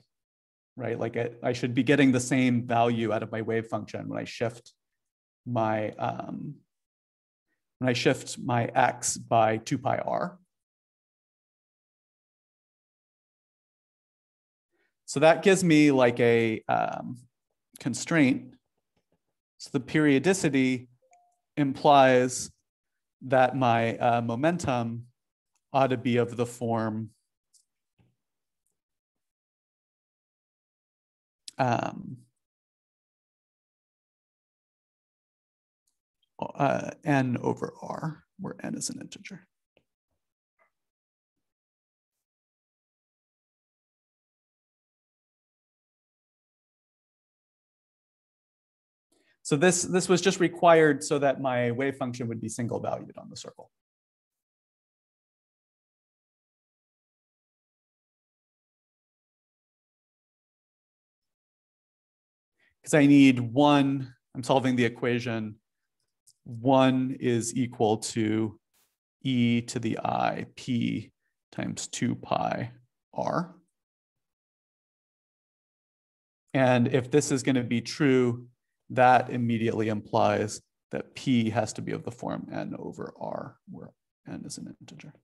right? Like I should be getting the same value out of my wave function when I shift my x by 2 pi r. So that gives me like a constraint. So the periodicity implies that my momentum ought to be of the form n over r, where n is an integer. So this was just required so that my wave function would be single valued on the circle. Because I need one, I'm solving the equation, 1 is equal to e to the I p times 2 pi r. And if this is going to be true, that immediately implies that p has to be of the form n over r, where n is an integer.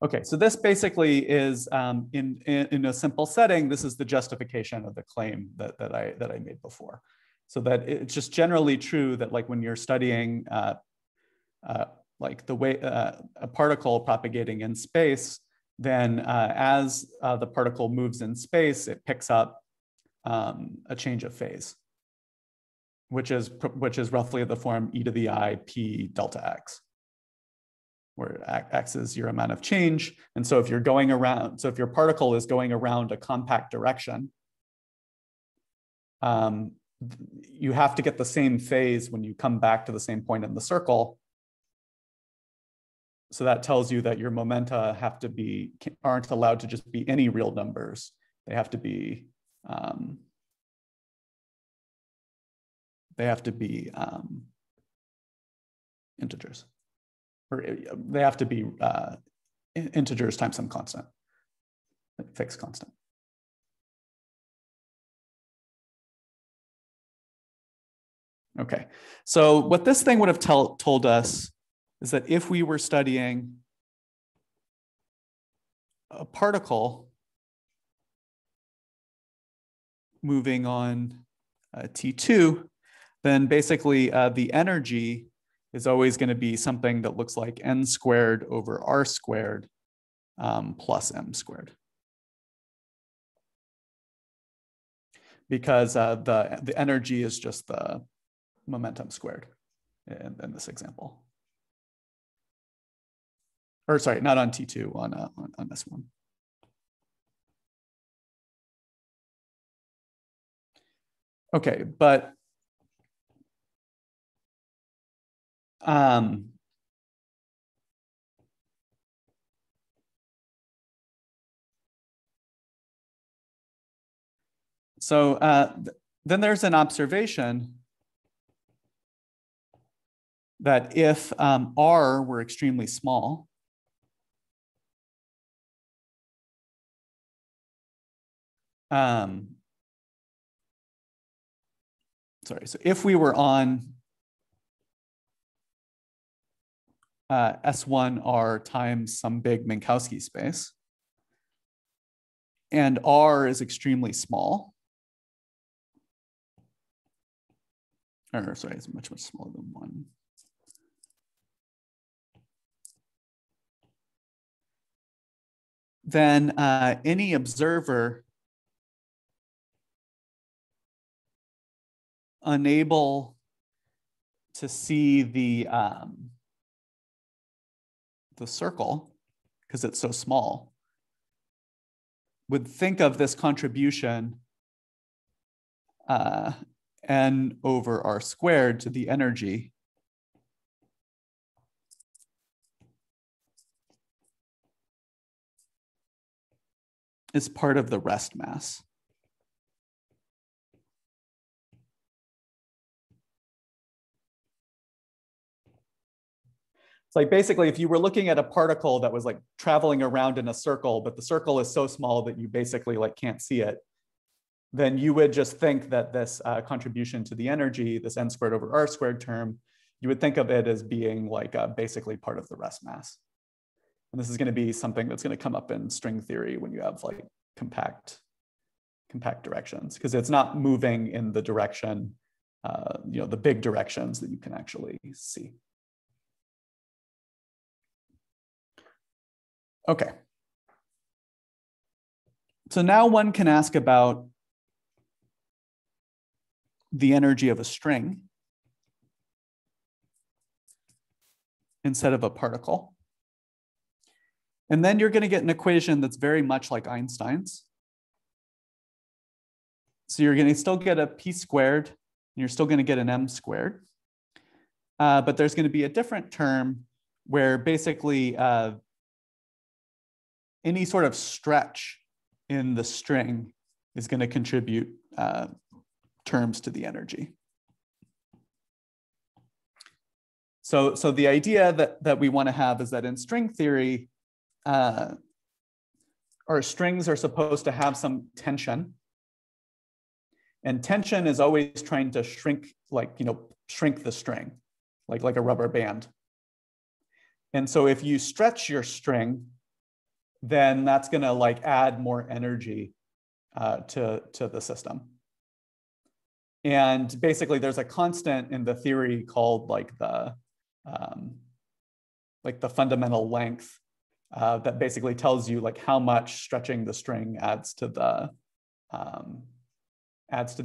Okay, so this basically is in a simple setting. This is the justification of the claim that I made before. So that it's just generally true that like when you're studying like the way a particle propagating in space, then as the particle moves in space, it picks up a change of phase, which is roughly the form e to the I p delta x, where x is your amount of change. And so if you're going around, so if your particle is going around a compact direction, you have to get the same phase when you come back to the same point in the circle. So that tells you that your momenta aren't allowed to just be any real numbers. They have to be integers, or they have to be integers times some constant, fixed constant. Okay, so what this thing would have told us is that if we were studying a particle moving on T2, then basically the energy is always going to be something that looks like n squared over r squared plus m squared. Because the energy is just the momentum squared in this example. Or sorry, not on T2, on this one. Okay, but then there's an observation that if r were extremely small, so if we were on S1R times some big Minkowski space, and R is extremely small, or sorry, it's much, much smaller than 1. Then any observer unable to see the circle because it's so small would think of this contribution n over r squared to the energy is part of the rest mass. It's like basically if you were looking at a particle that was like traveling around in a circle, but the circle is so small that you basically like can't see it, then you would just think that this contribution to the energy, this n squared over r squared term, you would think of it as being like basically part of the rest mass. And this is going to be something that's going to come up in string theory when you have like compact directions, because it's not moving in the direction, the big directions that you can actually see. Okay. So now one can ask about the energy of a string instead of a particle. And then you're going to get an equation that's very much like Einstein's. So you're going to still get a p squared, and you're still going to get an m squared. But there's going to be a different term where basically any sort of stretch in the string is going to contribute terms to the energy. So the idea that we want to have is that in string theory, our strings are supposed to have some tension. And tension is always trying to shrink, shrink the string, like a rubber band. And so if you stretch your string, then that's going to add more energy to the system. And basically, there's a constant in the theory called the fundamental length that basically tells you how much stretching the string adds to the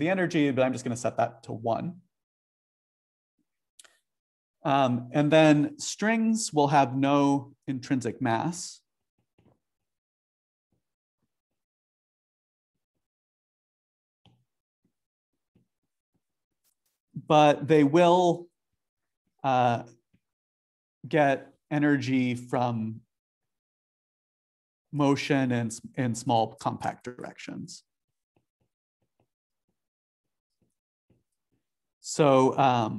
energy. But I'm just going to set that to 1. And then strings will have no intrinsic mass. But they will get energy from motion in small compact directions. So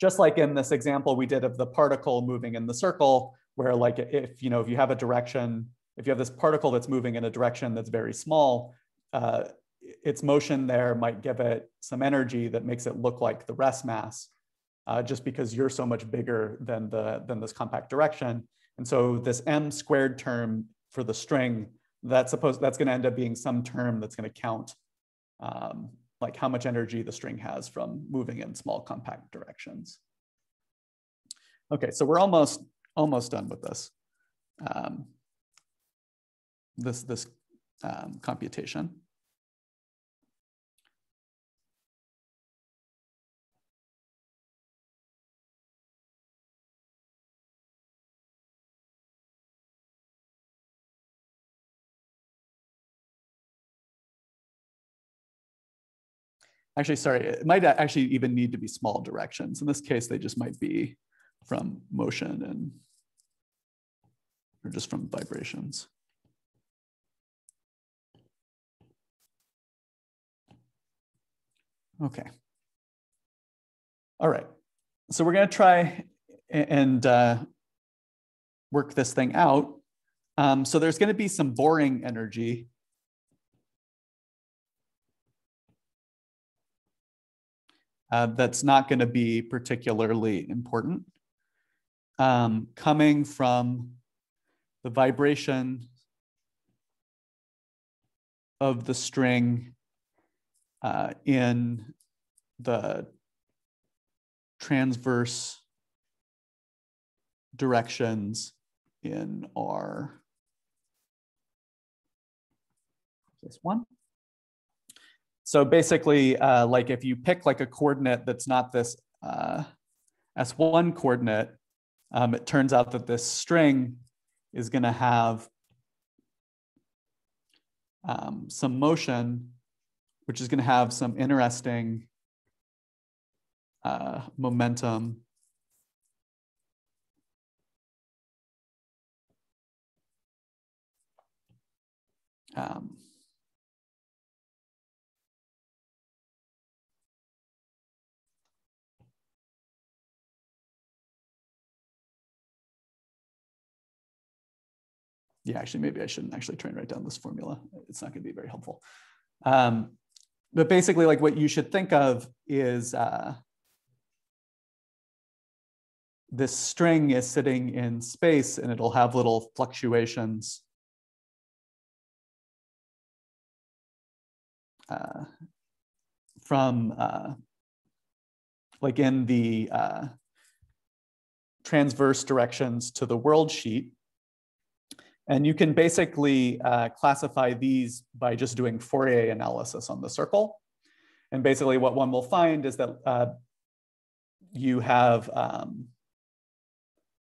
just like in this example we did of the particle moving in the circle, where like if you have a direction, if you have this particle that's moving in a direction that's very small, its motion there might give it some energy that makes it look like the rest mass, just because you're so much bigger than this compact direction. And so this m squared term for the string, that's going to end up being some term that's going to count like how much energy the string has from moving in small compact directions. Okay, so we're almost done with this computation. Actually, sorry, it might actually even need to be small directions. In this case, they just might be from motion or just from vibrations. Okay. All right. So we're going to try and work this thing out. So there's going to be some boring energy. That's not going to be particularly important, coming from the vibration of the string in the transverse directions in our this one. So basically, like if you pick like a coordinate that's not this S1 coordinate, it turns out that this string is going to have some motion, which is going to have some interesting momentum. Yeah, actually, maybe I shouldn't actually try and write down this formula. It's not going to be very helpful. But basically, like what you should think of is this string is sitting in space and it'll have little fluctuations from like in the transverse directions to the world sheet. And you can basically classify these by just doing Fourier analysis on the circle. And basically what one will find is that you have a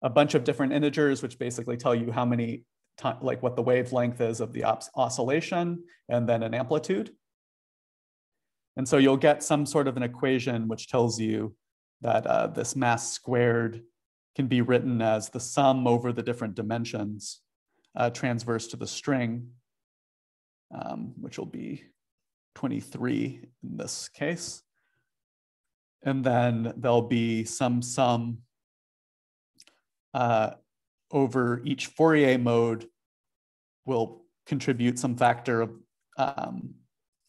bunch of different integers, which basically tell you how many, like what the wavelength is of the oscillation, and then an amplitude. And so you'll get some sort of an equation which tells you that this mass squared can be written as the sum over the different dimensions transverse to the string, which will be 23 in this case. And then there'll be some sum over each Fourier mode will contribute some factor of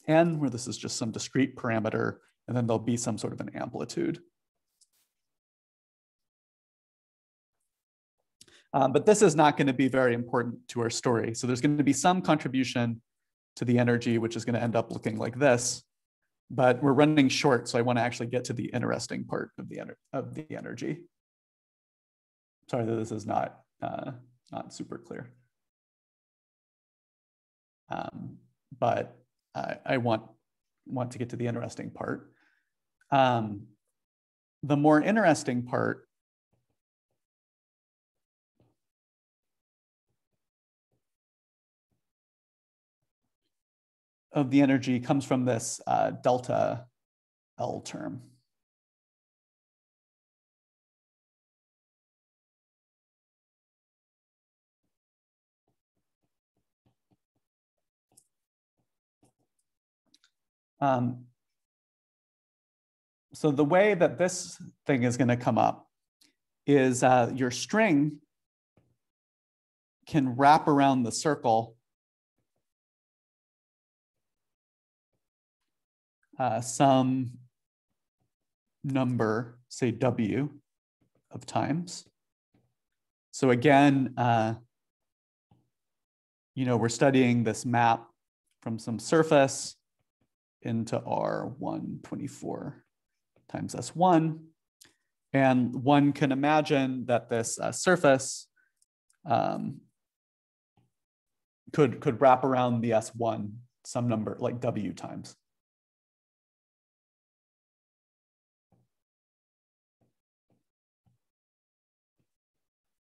n, where this is just some discrete parameter, and then there'll be some sort of an amplitude. But this is not going to be very important to our story. So there's going to be some contribution to the energy, which is going to end up looking like this. But we're running short, so I want to actually get to the interesting part of the energy. Sorry that this is not super clear. But I want to get to the interesting part. The more interesting part of the energy comes from this delta L term. So the way that this thing is going to come up is your string can wrap around the circle some number, say W, of times. So again, we're studying this map from some surface into R124 times S1. And one can imagine that this surface could wrap around the S1 some number like W times.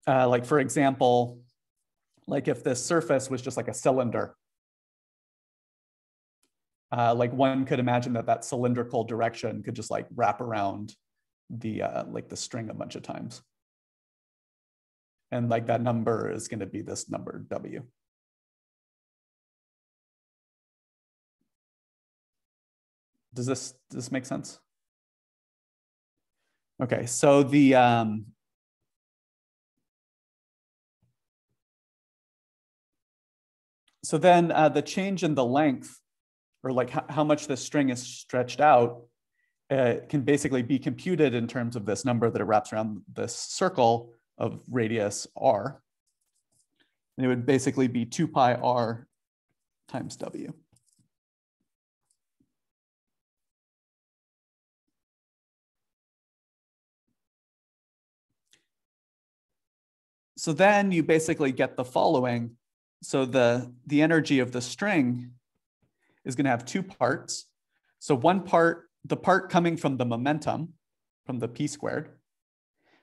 Like for example, like if this surface was just like a cylinder, like one could imagine that that cylindrical direction could just like wrap around the like the string a bunch of times. And like that number is going to be this number W. Does this make sense? Okay, so the so then the change in the length, or like how much the string is stretched out, can basically be computed in terms of this number that it wraps around this circle of radius r. And it would basically be 2 pi r times W. So then you basically get the following. So the energy of the string is going to have two parts. So one part, the part coming from the momentum, from the p squared,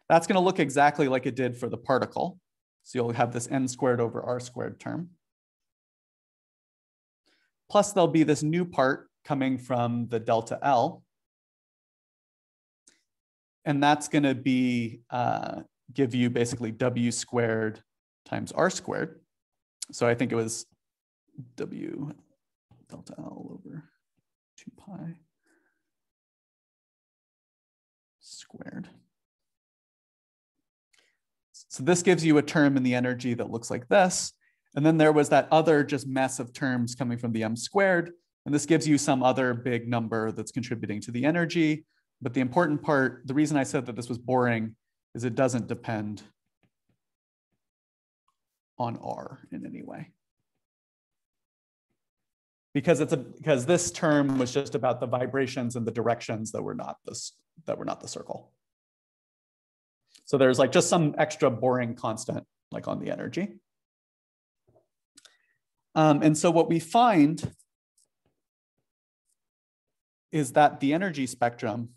that's going to look exactly like it did for the particle. So you'll have this n squared over r squared term. Plus there'll be this new part coming from the delta L. And that's going to be, give you basically W squared times R squared. So I think it was W delta L over 2 pi squared. So this gives you a term in the energy that looks like this. And then there was that other just mess of terms coming from the m squared. And this gives you some other big number that's contributing to the energy. But the important part, the reason I said that this was boring, is it doesn't depend on R in any way. Because this term was just about the vibrations and the directions that were not the circle. So there's like just some extra boring constant like on the energy. And so what we find is that the energy spectrum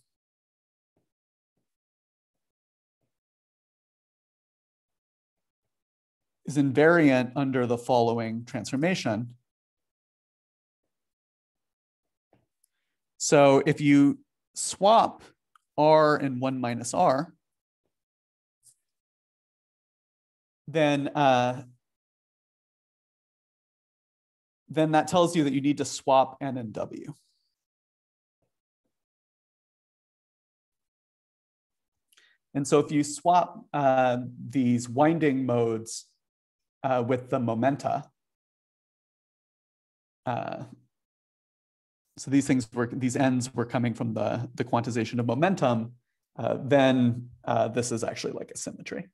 is invariant under the following transformation. So if you swap R and 1 minus R, then that tells you that you need to swap N and W. And so if you swap these winding modes with the momenta, so these ends were coming from the quantization of momentum, then this is actually like a symmetry.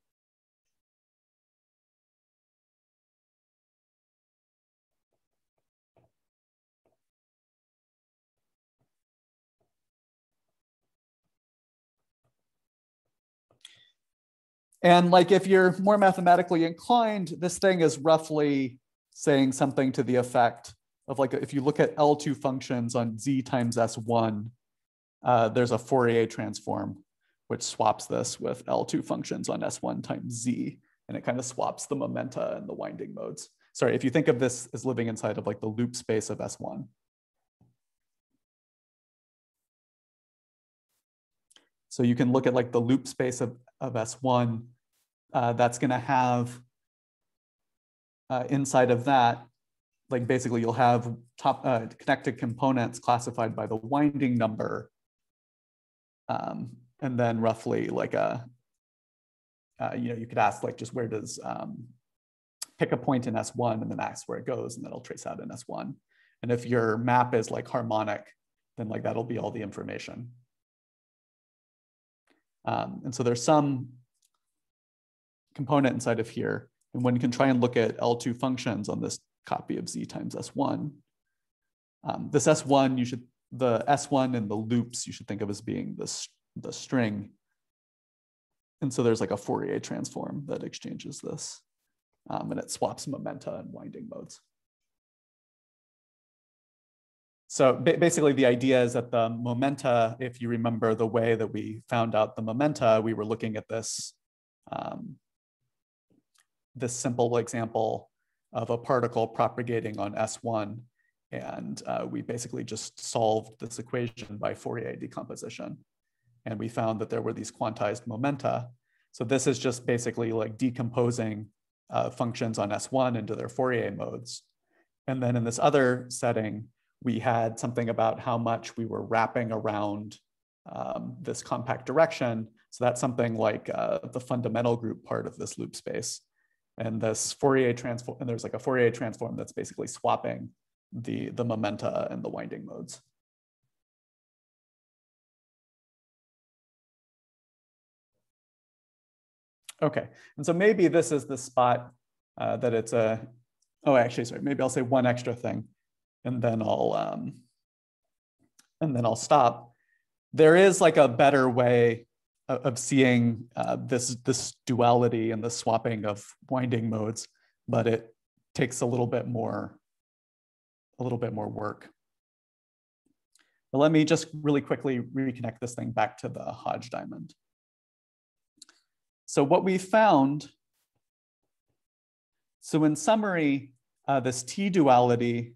And like if you're more mathematically inclined, this thing is roughly saying something to the effect of like, if you look at L2 functions on Z times S1, there's a Fourier transform, which swaps this with L2 functions on S1 times Z, and it kind of swaps the momenta and the winding modes. Sorry, if you think of this as living inside of like the loop space of S1. So you can look at like the loop space of S1, that's going to have inside of that like basically you'll have connected components classified by the winding number, and then roughly like you could ask like just where does pick a point in S1 and then ask where it goes, and then it'll trace out in S1. And if your map is like harmonic, then like that'll be all the information. And so there's some component inside of here, and one can try and look at L2 functions on this copy of Z times S1. This S1, the S1 and the loops you should think of as being the string. And so there's like a Fourier transform that exchanges this, and it swaps momenta and winding modes. So basically the idea is that the momenta, if you remember the way that we found out the momenta, we were looking at this, this simple example of a particle propagating on S1. And we basically just solved this equation by Fourier decomposition. And we found that there were these quantized momenta. So this is just basically like decomposing functions on S1 into their Fourier modes. And then in this other setting, we had something about how much we were wrapping around this compact direction. So that's something like the fundamental group part of this loop space. And this Fourier transform, and there's like a Fourier transform that's basically swapping the momenta and the winding modes. Okay, and so maybe this is the spot that it's a, oh, actually, sorry, maybe I'll say one extra thing, and then I'll stop. There is like a better way of seeing this duality and the swapping of winding modes, but it takes a little bit more work. But let me just really quickly reconnect this thing back to the Hodge diamond. So what we found, so in summary, this T duality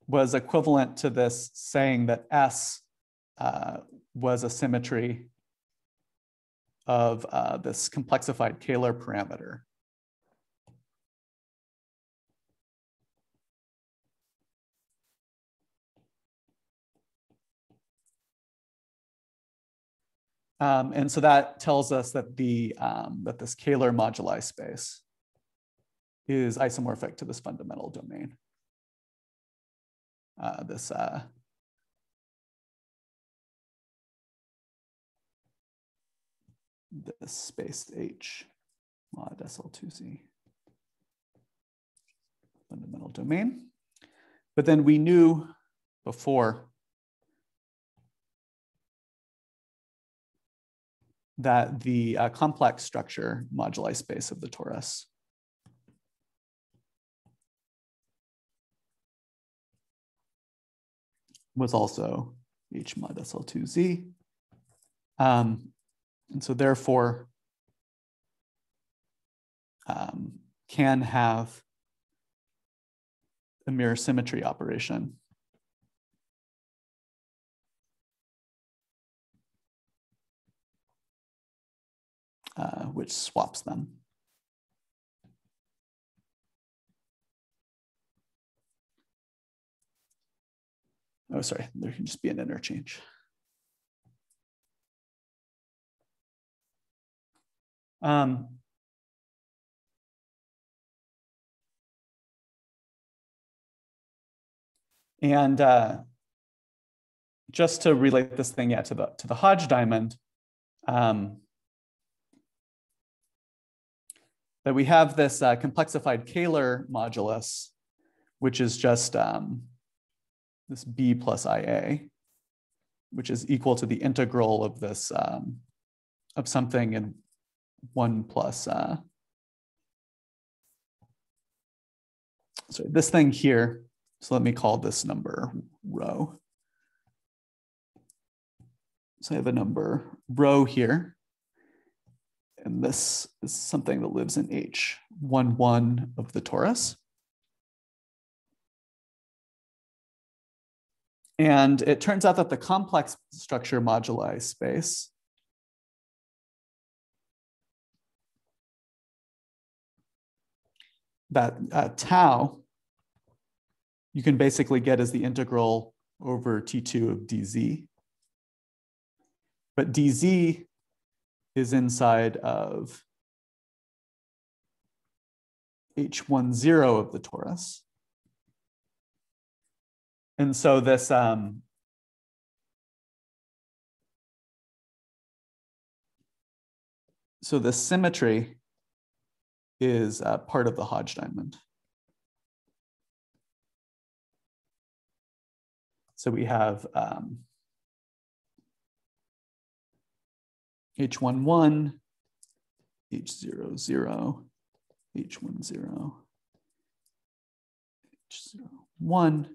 was equivalent to this saying that S was a symmetry of this complexified Kähler parameter. And so that tells us that that this Kähler moduli space is isomorphic to this fundamental domain. This space H mod SL2Z fundamental domain. But then we knew before that the complex structure moduli space of the torus was also H mod SL2Z. And so therefore can have a mirror symmetry operation which swaps them. Oh, sorry, there can just be an interchange. And just to relate this thing to the Hodge diamond, that we have this complexified Kähler modulus, which is just this B plus IA, which is equal to the integral of this of something in 1 plus sorry, this thing here. So let me call this number rho. So I have a number rho here. And this is something that lives in H11 of the torus. And it turns out that the complex structure moduli space that tau you can basically get as the integral over T2 of dz. But dz is inside of H10 of the torus. And so this so this symmetry is part of the Hodge diamond. So we have H11, H00, H10, H01.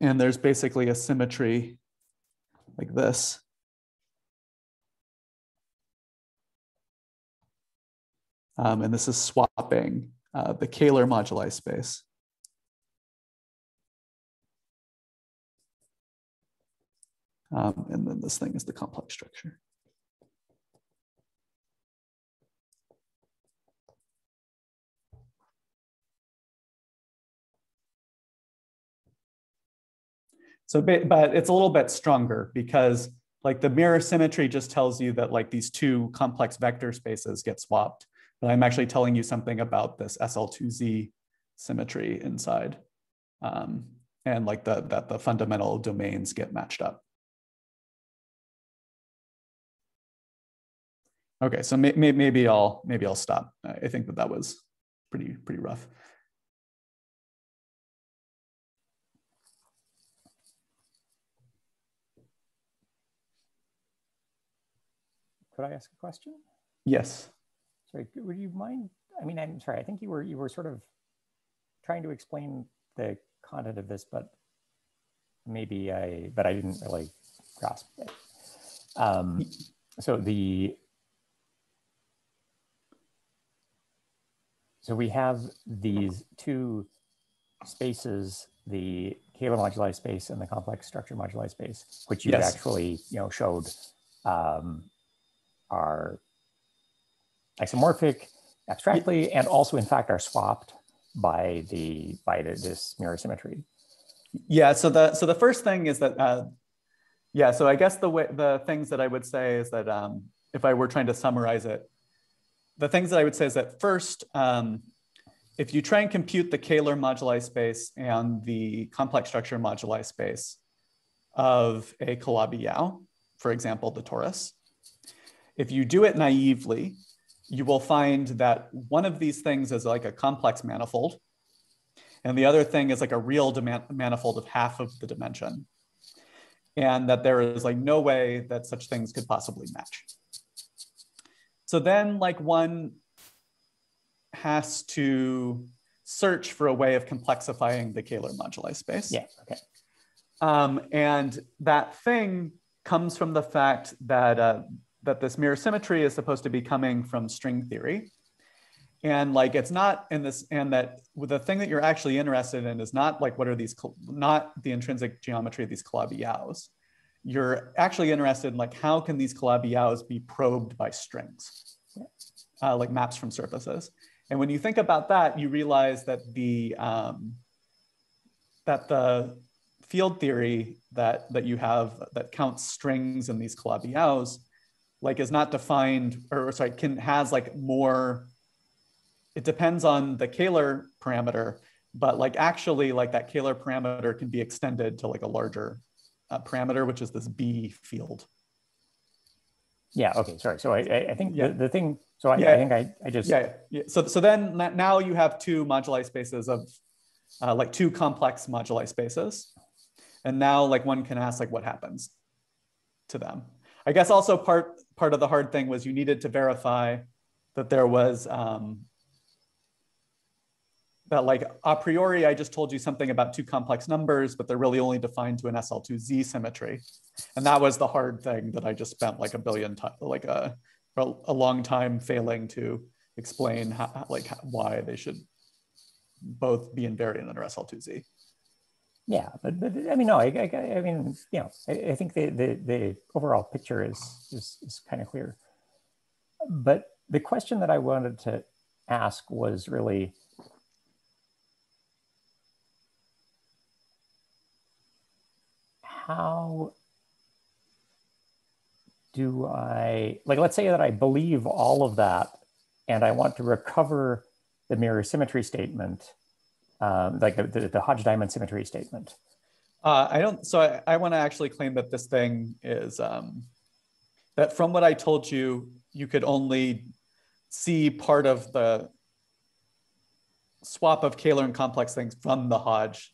And there's basically a symmetry like this. And this is swapping the Kähler moduli space. And then this thing is the complex structure. So, but it's a little bit stronger because like the mirror symmetry just tells you that like these two complex vector spaces get swapped. But I'm actually telling you something about this SL2Z symmetry inside. And like that the fundamental domains get matched up. Okay, so maybe I'll stop. I think that was pretty rough. Could I ask a question? Yes. Sorry, would you mind? I mean, I'm sorry. I think you were sort of trying to explain the content of this, but maybe I didn't really grasp it. So we have these two spaces, the Kähler moduli space and the complex structure moduli space, which you actually showed are isomorphic abstractly and also in fact are swapped by this mirror symmetry. Yeah. So the first thing is that so I guess the things that I would say is that if I were trying to summarize it, the things that I would say is that first, if you try and compute the Kähler moduli space and the complex structure moduli space of a Calabi-Yau, for example, the torus, if you do it naively, you will find that one of these things is like a complex manifold, and the other thing is like a real manifold of half of the dimension, and that there is like no way that such things could possibly match. So then like one has to search for a way of complexifying the Kähler moduli space. Yeah, okay. And that thing comes from the fact that, that this mirror symmetry is supposed to be coming from string theory. And like, it's not in this, and that the thing that you're actually interested in is not like, what are these, not the intrinsic geometry of these Calabi-Yaus. You're actually interested in like, how can these Calabi-Yaus be probed by strings, like maps from surfaces. And when you think about that, you realize that the field theory that you have that counts strings in these Calabi-Yaus, like is not defined, or sorry, has like more, it depends on the Kähler parameter, but like actually like that Kähler parameter can be extended to like a larger parameter, which is this B field. Yeah, okay, sorry. So I think the thing, so I think I just... Yeah. So then now you have two moduli spaces of like two complex moduli spaces. And now like one can ask like what happens to them. I guess also part of the hard thing was you needed to verify that there was, that like a priori, I just told you something about two complex numbers, but they're really only defined to an SL2Z symmetry. And that was the hard thing that I just spent like a long time failing to explain why they should both be invariant under SL2Z. Yeah, but I mean, no, I mean, you know, I think the overall picture is kind of clear. But the question that I wanted to ask was really, how do I, like, let's say that I believe all of that and I want to recover the mirror symmetry statement, like the Hodge diamond symmetry statement. I want to actually claim that this thing is, that from what I told you, you could only see part of the swap of Kähler and complex things from the Hodge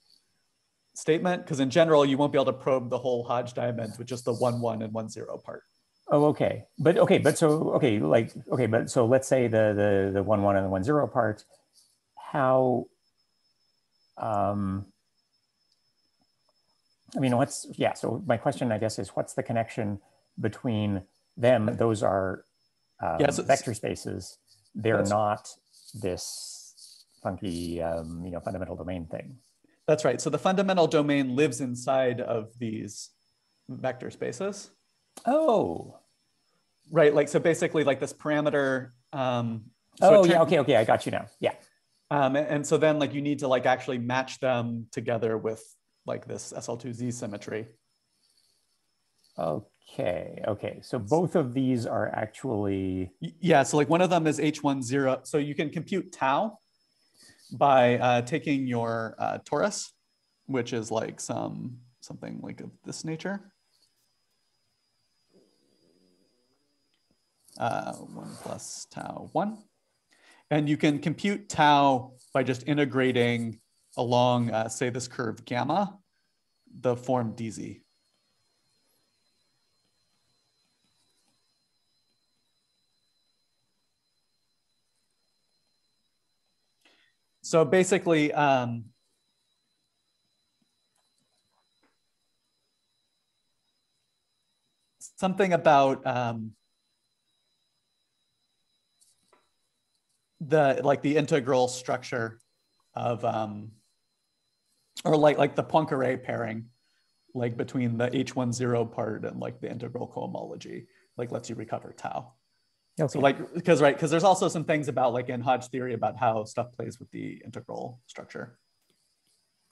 statement, because in general, you won't be able to probe the whole Hodge diamond with just the 1, 1 and 1, 0 part. Oh, okay. But so let's say the 1, 1 and the 1, 0 part, how, I mean, so my question, I guess, is what's the connection between them? Those are vector spaces. They're not this funky, fundamental domain thing. That's right. So the fundamental domain lives inside of these vector spaces. Oh. Right. Like, so basically like this parameter. Okay. I got you now. Yeah. And so then like you need to like actually match them together with like this SL2Z symmetry. Okay. So both of these are actually. Yeah. So like one of them is H10. So you can compute tau by taking your Taurus, which is like something like of this nature. 1 plus tau 1. And you can compute tau by just integrating along, say, this curve gamma, the form dz. So basically, something about the integral structure of or like the Poincare pairing, like between the H10 part and like the integral cohomology, like lets you recover tau. Okay. So like, because there's also some things about like in Hodge theory about how stuff plays with the integral structure.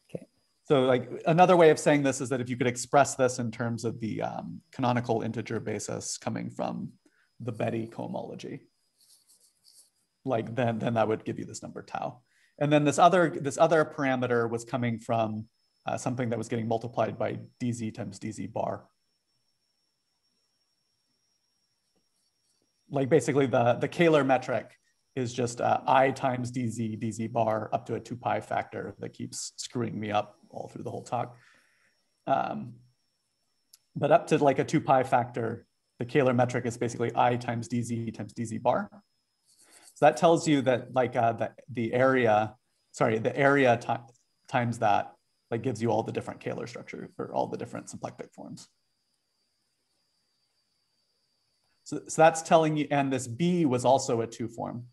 Okay. So like another way of saying this is that if you could express this in terms of the canonical integer basis coming from the Betty cohomology, like then that would give you this number tau. And then this other parameter was coming from something that was getting multiplied by dz times dz bar. Like basically the Kähler metric is just I times dz bar up to a 2 pi factor that keeps screwing me up all through the whole talk. But up to like a 2 pi factor, the Kähler metric is basically I times dz bar. So that tells you that like the area times that like gives you all the different Kähler structure or all the different symplectic forms. So that's telling you, and this B was also a 2 form.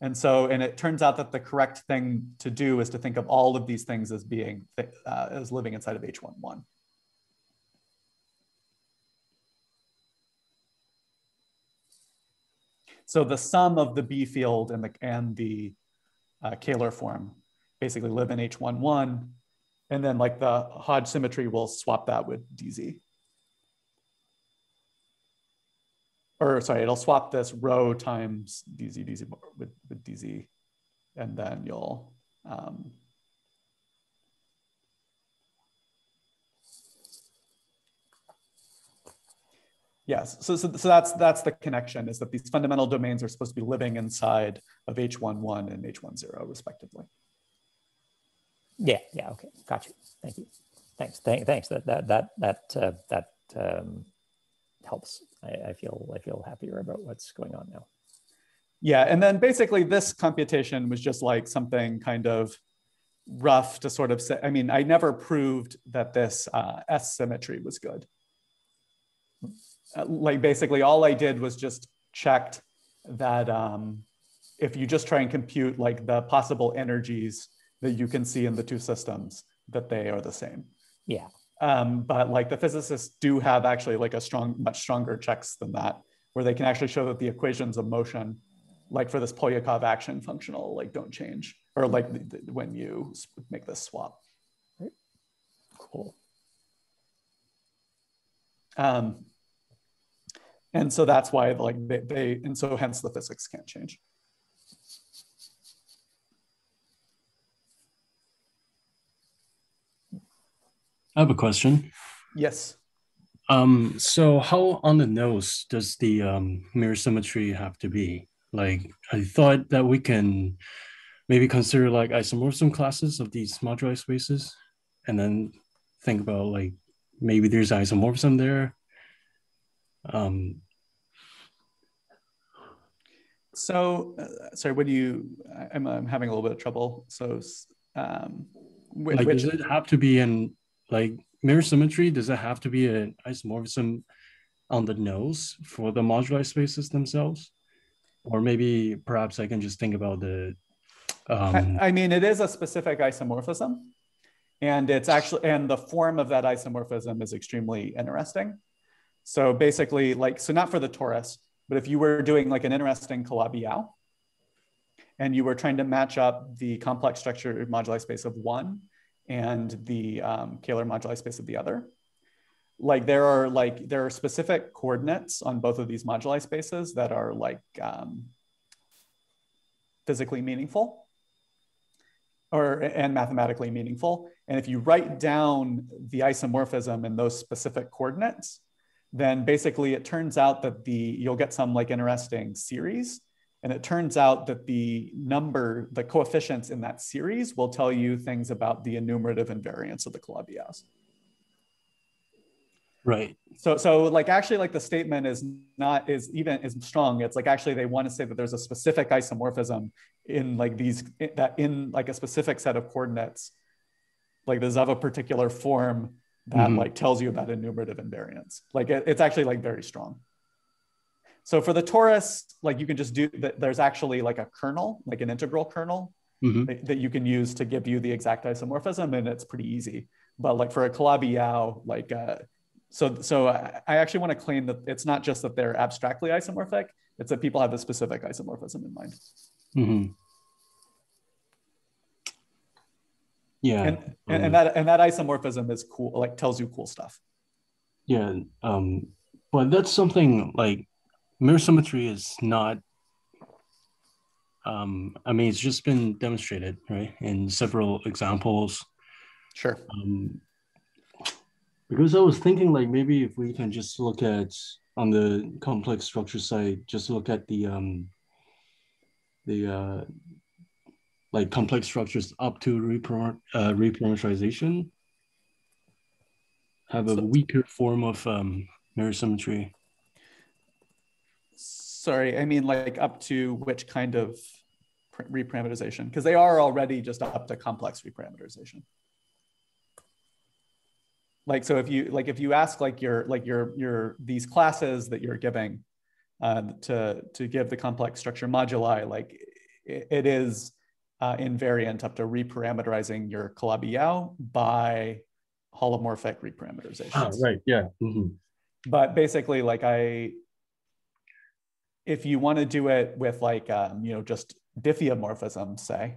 And it turns out that the correct thing to do is to think of all of these things as being, as living inside of H11. So the sum of the B field and the Kähler form basically live in H11, and then like the Hodge symmetry will swap that with dz. Or sorry, it'll swap this rho times dz with dz, and then you'll yes. So that's the connection, is that these fundamental domains are supposed to be living inside of H11 and H10 respectively. Yeah. Okay. Got you. Thank you. Thanks. That helps. I feel happier about what's going on now. Yeah, and then basically this computation was just like something kind of rough to sort of say. I mean, I never proved that this S symmetry was good. Like basically all I did was just checked that if you just try and compute like the possible energies that you can see in the two systems, that they are the same. Yeah. But like the physicists do have actually like much stronger checks than that, where they can actually show that the equations of motion, like for this Polyakov action functional, like don't change, or like when you make this swap. Cool. And so that's why like and so hence the physics can't change. I have a question. Yes. So how on the nose does the mirror symmetry have to be? Like, I thought that we can maybe consider like isomorphism classes of these moduli spaces, and then think about like maybe there's isomorphism there. Sorry, when I'm having a little bit of trouble. So, like, does it have to be in like mirror symmetry? Does it have to be an isomorphism on the nose for the moduli spaces themselves? Or maybe perhaps I can just think about the. I mean, it is a specific isomorphism, and it's actually, and the form of that isomorphism is extremely interesting. So basically, like, so not for the torus, but if you were doing like an interesting Calabi-Yau, and you were trying to match up the complex structure moduli space of one and the Kähler moduli space of the other, like there are specific coordinates on both of these moduli spaces that are like physically meaningful and mathematically meaningful. And if you write down the isomorphism in those specific coordinates, then basically it turns out that you'll get some like interesting series. And it turns out that the coefficients in that series will tell you things about the enumerative invariance of the Calabi-Yaus. Right. So like actually like the statement is not as strong. It's like actually they want to say that there's a specific isomorphism in like in like a specific set of coordinates, like there's of a particular form that like tells you about enumerative invariance. Like it's actually like very strong. So for the torus, like you can just do that. There's actually like a kernel, like an integral kernel that you can use to give you the exact isomorphism, and it's pretty easy. But like for a Calabi-Yau, like so I actually want to claim that it's not just that they're abstractly isomorphic; it's that people have a specific isomorphism in mind. Yeah, and that isomorphism is cool. Like tells you cool stuff. Yeah, but that's something like mirror symmetry is not. I mean, it's just been demonstrated, right, in several examples. Sure. Because I was thinking, like, maybe if we can just look at on the complex structure side, just look at the like complex structures up to reparametrization, have a weaker form of mirror symmetry. Sorry, I mean like up to which kind of reparameterization? Because they are already just up to complex reparameterization. Like, so if you ask like your these classes that you're giving to give the complex structure moduli, like it is invariant up to reparameterizing your Calabi-Yau by holomorphic reparameterization. Ah, right, yeah. But basically, like if you want to do it with like just diffeomorphisms, say,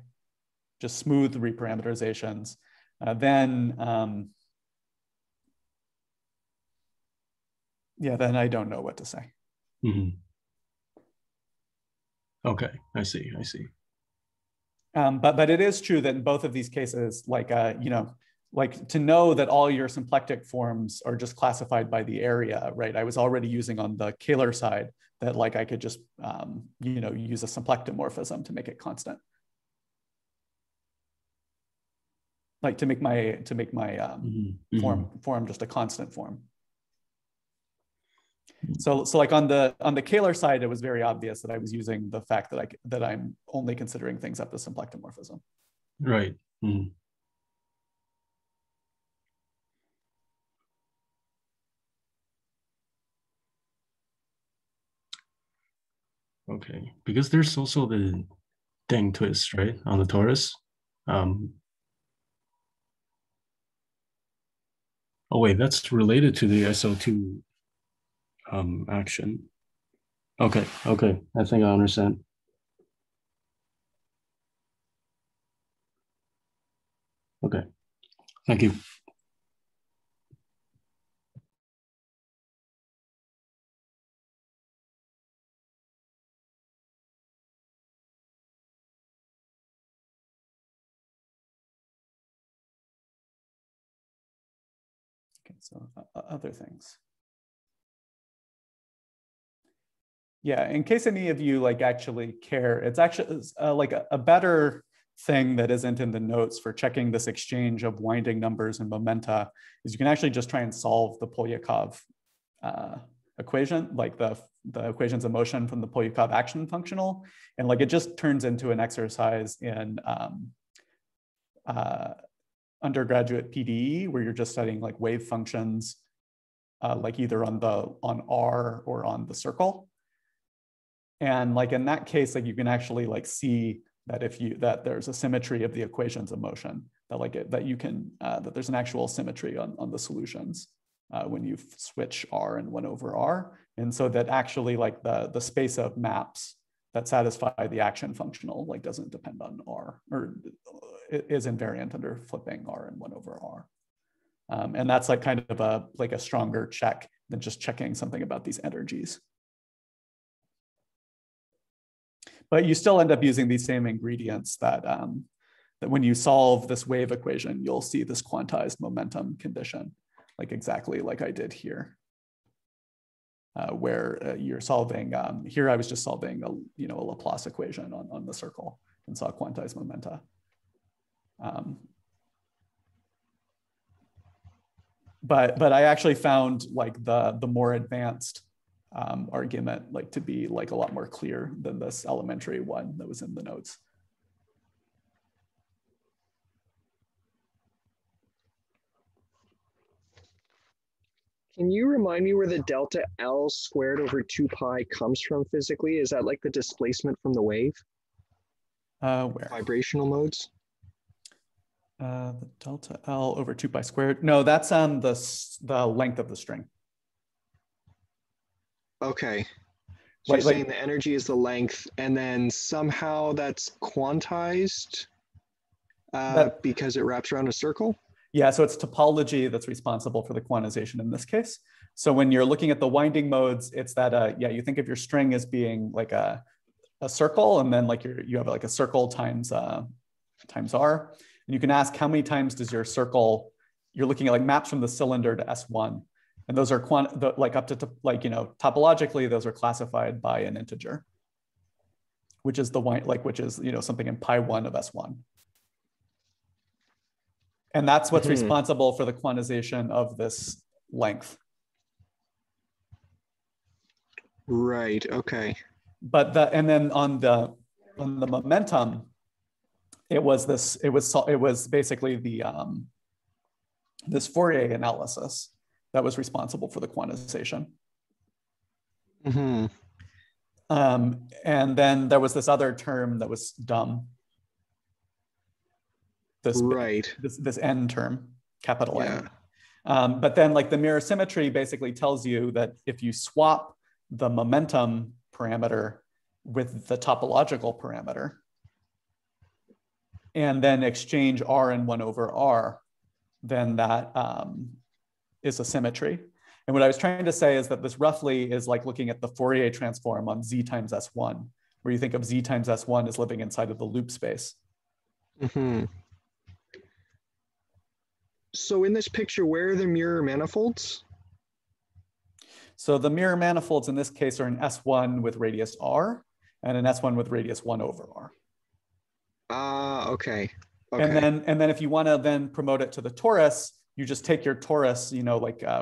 just smooth reparameterizations, then then I don't know what to say. Okay, I see. But it is true that in both of these cases, like like to know that all your symplectic forms are just classified by the area, right? I was already using on the Kähler side that like I could just use a symplectomorphism to make it constant, like to make my form just a constant form. So like on the Kähler side, it was very obvious that I was using the fact that I'm only considering things up to symplectomorphism. Right. Okay, because there's also the dang twist, right, on the torus. Oh wait, that's related to the SO2 action. Okay, I think I understand. Okay, thank you. Okay, so other things. Yeah, in case any of you like actually care, it's actually like a better thing that isn't in the notes for checking this exchange of winding numbers and momenta is you can actually just try and solve the Polyakov equation, like the equations of motion from the Polyakov action functional. And like it just turns into an exercise in undergraduate PDE where you're just studying like wave functions, like either on R or on the circle. And like in that case, like you can actually like see that that there's a symmetry of the equations of motion, that that there's an actual symmetry on the solutions when you switch R and 1 over R. And so that actually like the space of maps that satisfy the action functional like doesn't depend on R, or is invariant under flipping R and 1 over R. And that's like kind of a stronger check than just checking something about these energies. But you still end up using these same ingredients that when you solve this wave equation, you'll see this quantized momentum condition, like exactly like I did here, where you're solving, here I was just solving a Laplace equation on the circle and saw quantized momenta. But I actually found like the more advanced argument like to be like a lot more clear than this elementary one that was in the notes. Can you remind me where the delta L squared over 2 pi comes from physically? Is that like the displacement from the wave? Where? Vibrational modes? The delta L over 2 pi squared. No, that's the length of the string. Okay. So you're saying the energy is the length, and then somehow that's quantized because it wraps around a circle? Yeah, so it's topology that's responsible for the quantization in this case. So when you're looking at the winding modes, it's that, yeah, you think of your string as being like a circle, and then like you have like a circle times R. And you can ask how many times does your circle, you're looking at like maps from the cylinder to S1. And those are like up to topologically, those are classified by an integer, which is which is something in pi1 of S1. And that's what's responsible for the quantization of this length. Right. Okay. But and then on the momentum, it was basically the this Fourier analysis that was responsible for the quantization. Mm-hmm. And then there was this other term that was dumb. This N term, capital N. But then like the mirror symmetry basically tells you that if you swap the momentum parameter with the topological parameter and then exchange R and 1 over R, then that is a symmetry. And what I was trying to say is that this roughly is like looking at the Fourier transform on Z times S1, where you think of Z times S1 as living inside of the loop space. Mm-hmm. So in this picture, where are the mirror manifolds? So the mirror manifolds in this case are an S1 with radius R and an S1 with radius 1 over R. Okay. And then if you want to then promote it to the torus, you just take your torus,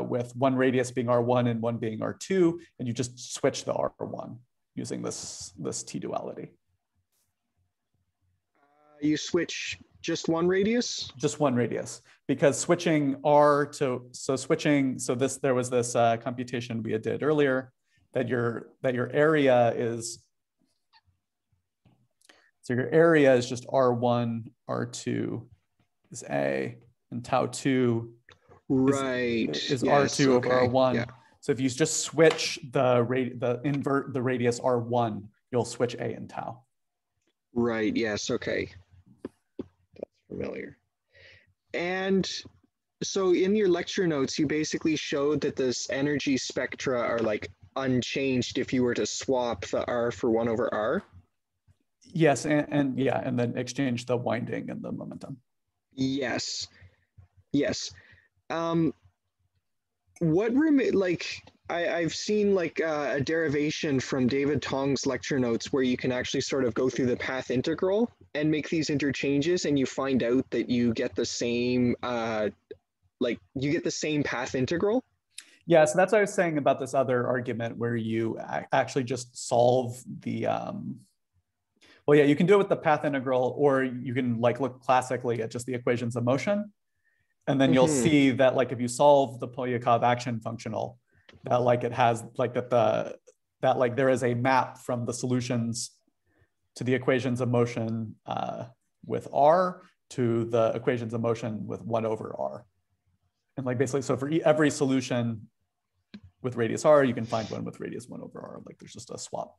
with one radius being R1 and one being R2, and you just switch the R1 using this T duality. You switch just one radius? Just one radius, because switching R to, there was this computation we did earlier that your area is, so your area is just R1, R2 is A, and tau 2 is R2 over R1. Yeah. So if you just switch invert the radius R1, you'll switch A and tau. Right, yes, okay. That's familiar. And so in your lecture notes, you basically showed that this energy spectra are like unchanged if you were to swap the R for 1 over R? Yes, and then exchange the winding and the momentum. Yes. I've seen like a derivation from David Tong's lecture notes where you can actually sort of go through the path integral and make these interchanges, and you find out that you get the same path integral. Yeah, so that's what I was saying about this other argument where you actually just solve the, well, yeah, you can do it with the path integral, or you can like look classically at just the equations of motion. And then you'll see that like if you solve the Polyakov action functional, that like it has like that like there is a map from the solutions to the equations of motion with R to the equations of motion with 1 over R. And like basically, so for every solution with radius R, you can find one with radius 1 over R. Like there's just a swap.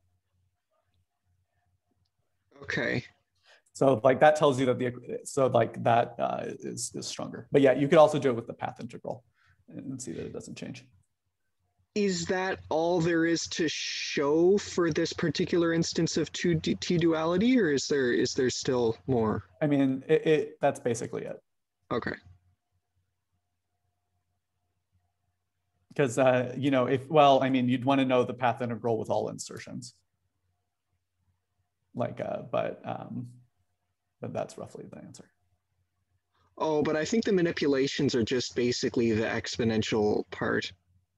Okay. So like that tells you that that is stronger. But yeah, you could also do it with the path integral and see that it doesn't change. Is that all there is to show for this particular instance of T-duality, or is there still more? I mean, that's basically it. Okay. Because you know, you'd want to know the path integral with all insertions. Like, but that's roughly the answer. Oh, but I think the manipulations are just basically the exponential part.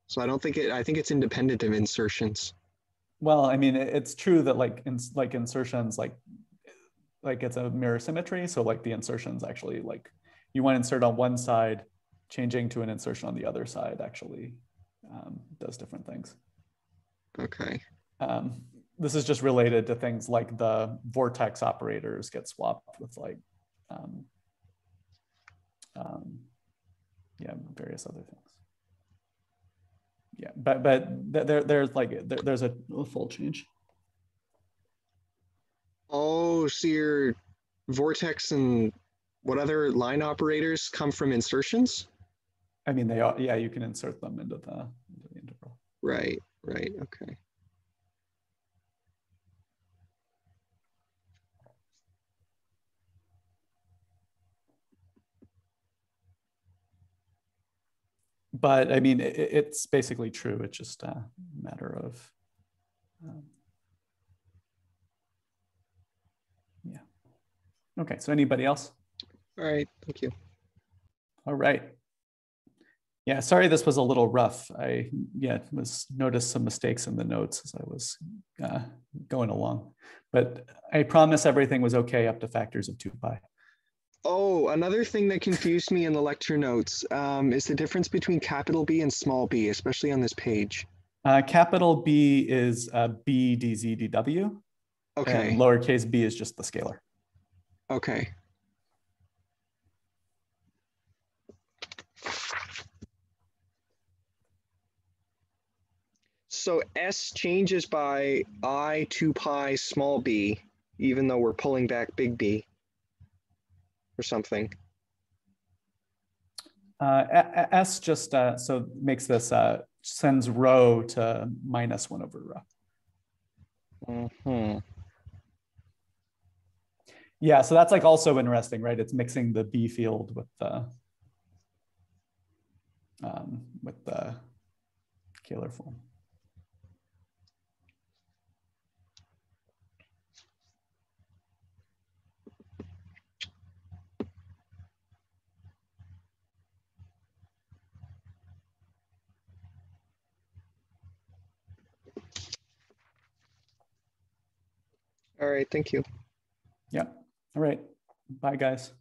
So I think it's independent of insertions. Well, I mean, it's true that like insertions, like it's a mirror symmetry. So like the insertions actually, like you want to insert on one side, changing to an insertion on the other side actually does different things. Okay. This is just related to things like the vortex operators get swapped with like, yeah, various other things. Yeah, but there's a full change. Oh, so your vortex and what other line operators come from insertions? I mean, they are, yeah, you can insert them into the integral. Right, okay. But I mean, it's basically true. It's just a matter of, yeah. Okay, so anybody else? All right, thank you. All right. Yeah, sorry this was a little rough. I noticed some mistakes in the notes as I was going along. But I promise everything was okay up to factors of 2 pi. Oh, another thing that confused me in the lecture notes is the difference between capital B and small b, especially on this page. Capital B is B dz dw. Okay. And lowercase b is just the scalar. Okay. So S changes by I 2 pi small b, even though we're pulling back big B or something. S just so makes this sends rho to minus 1 over rho. Yeah, so that's like also interesting, right? It's mixing the B field with the scalar form. All right, thank you. Yeah. All right. Bye, guys.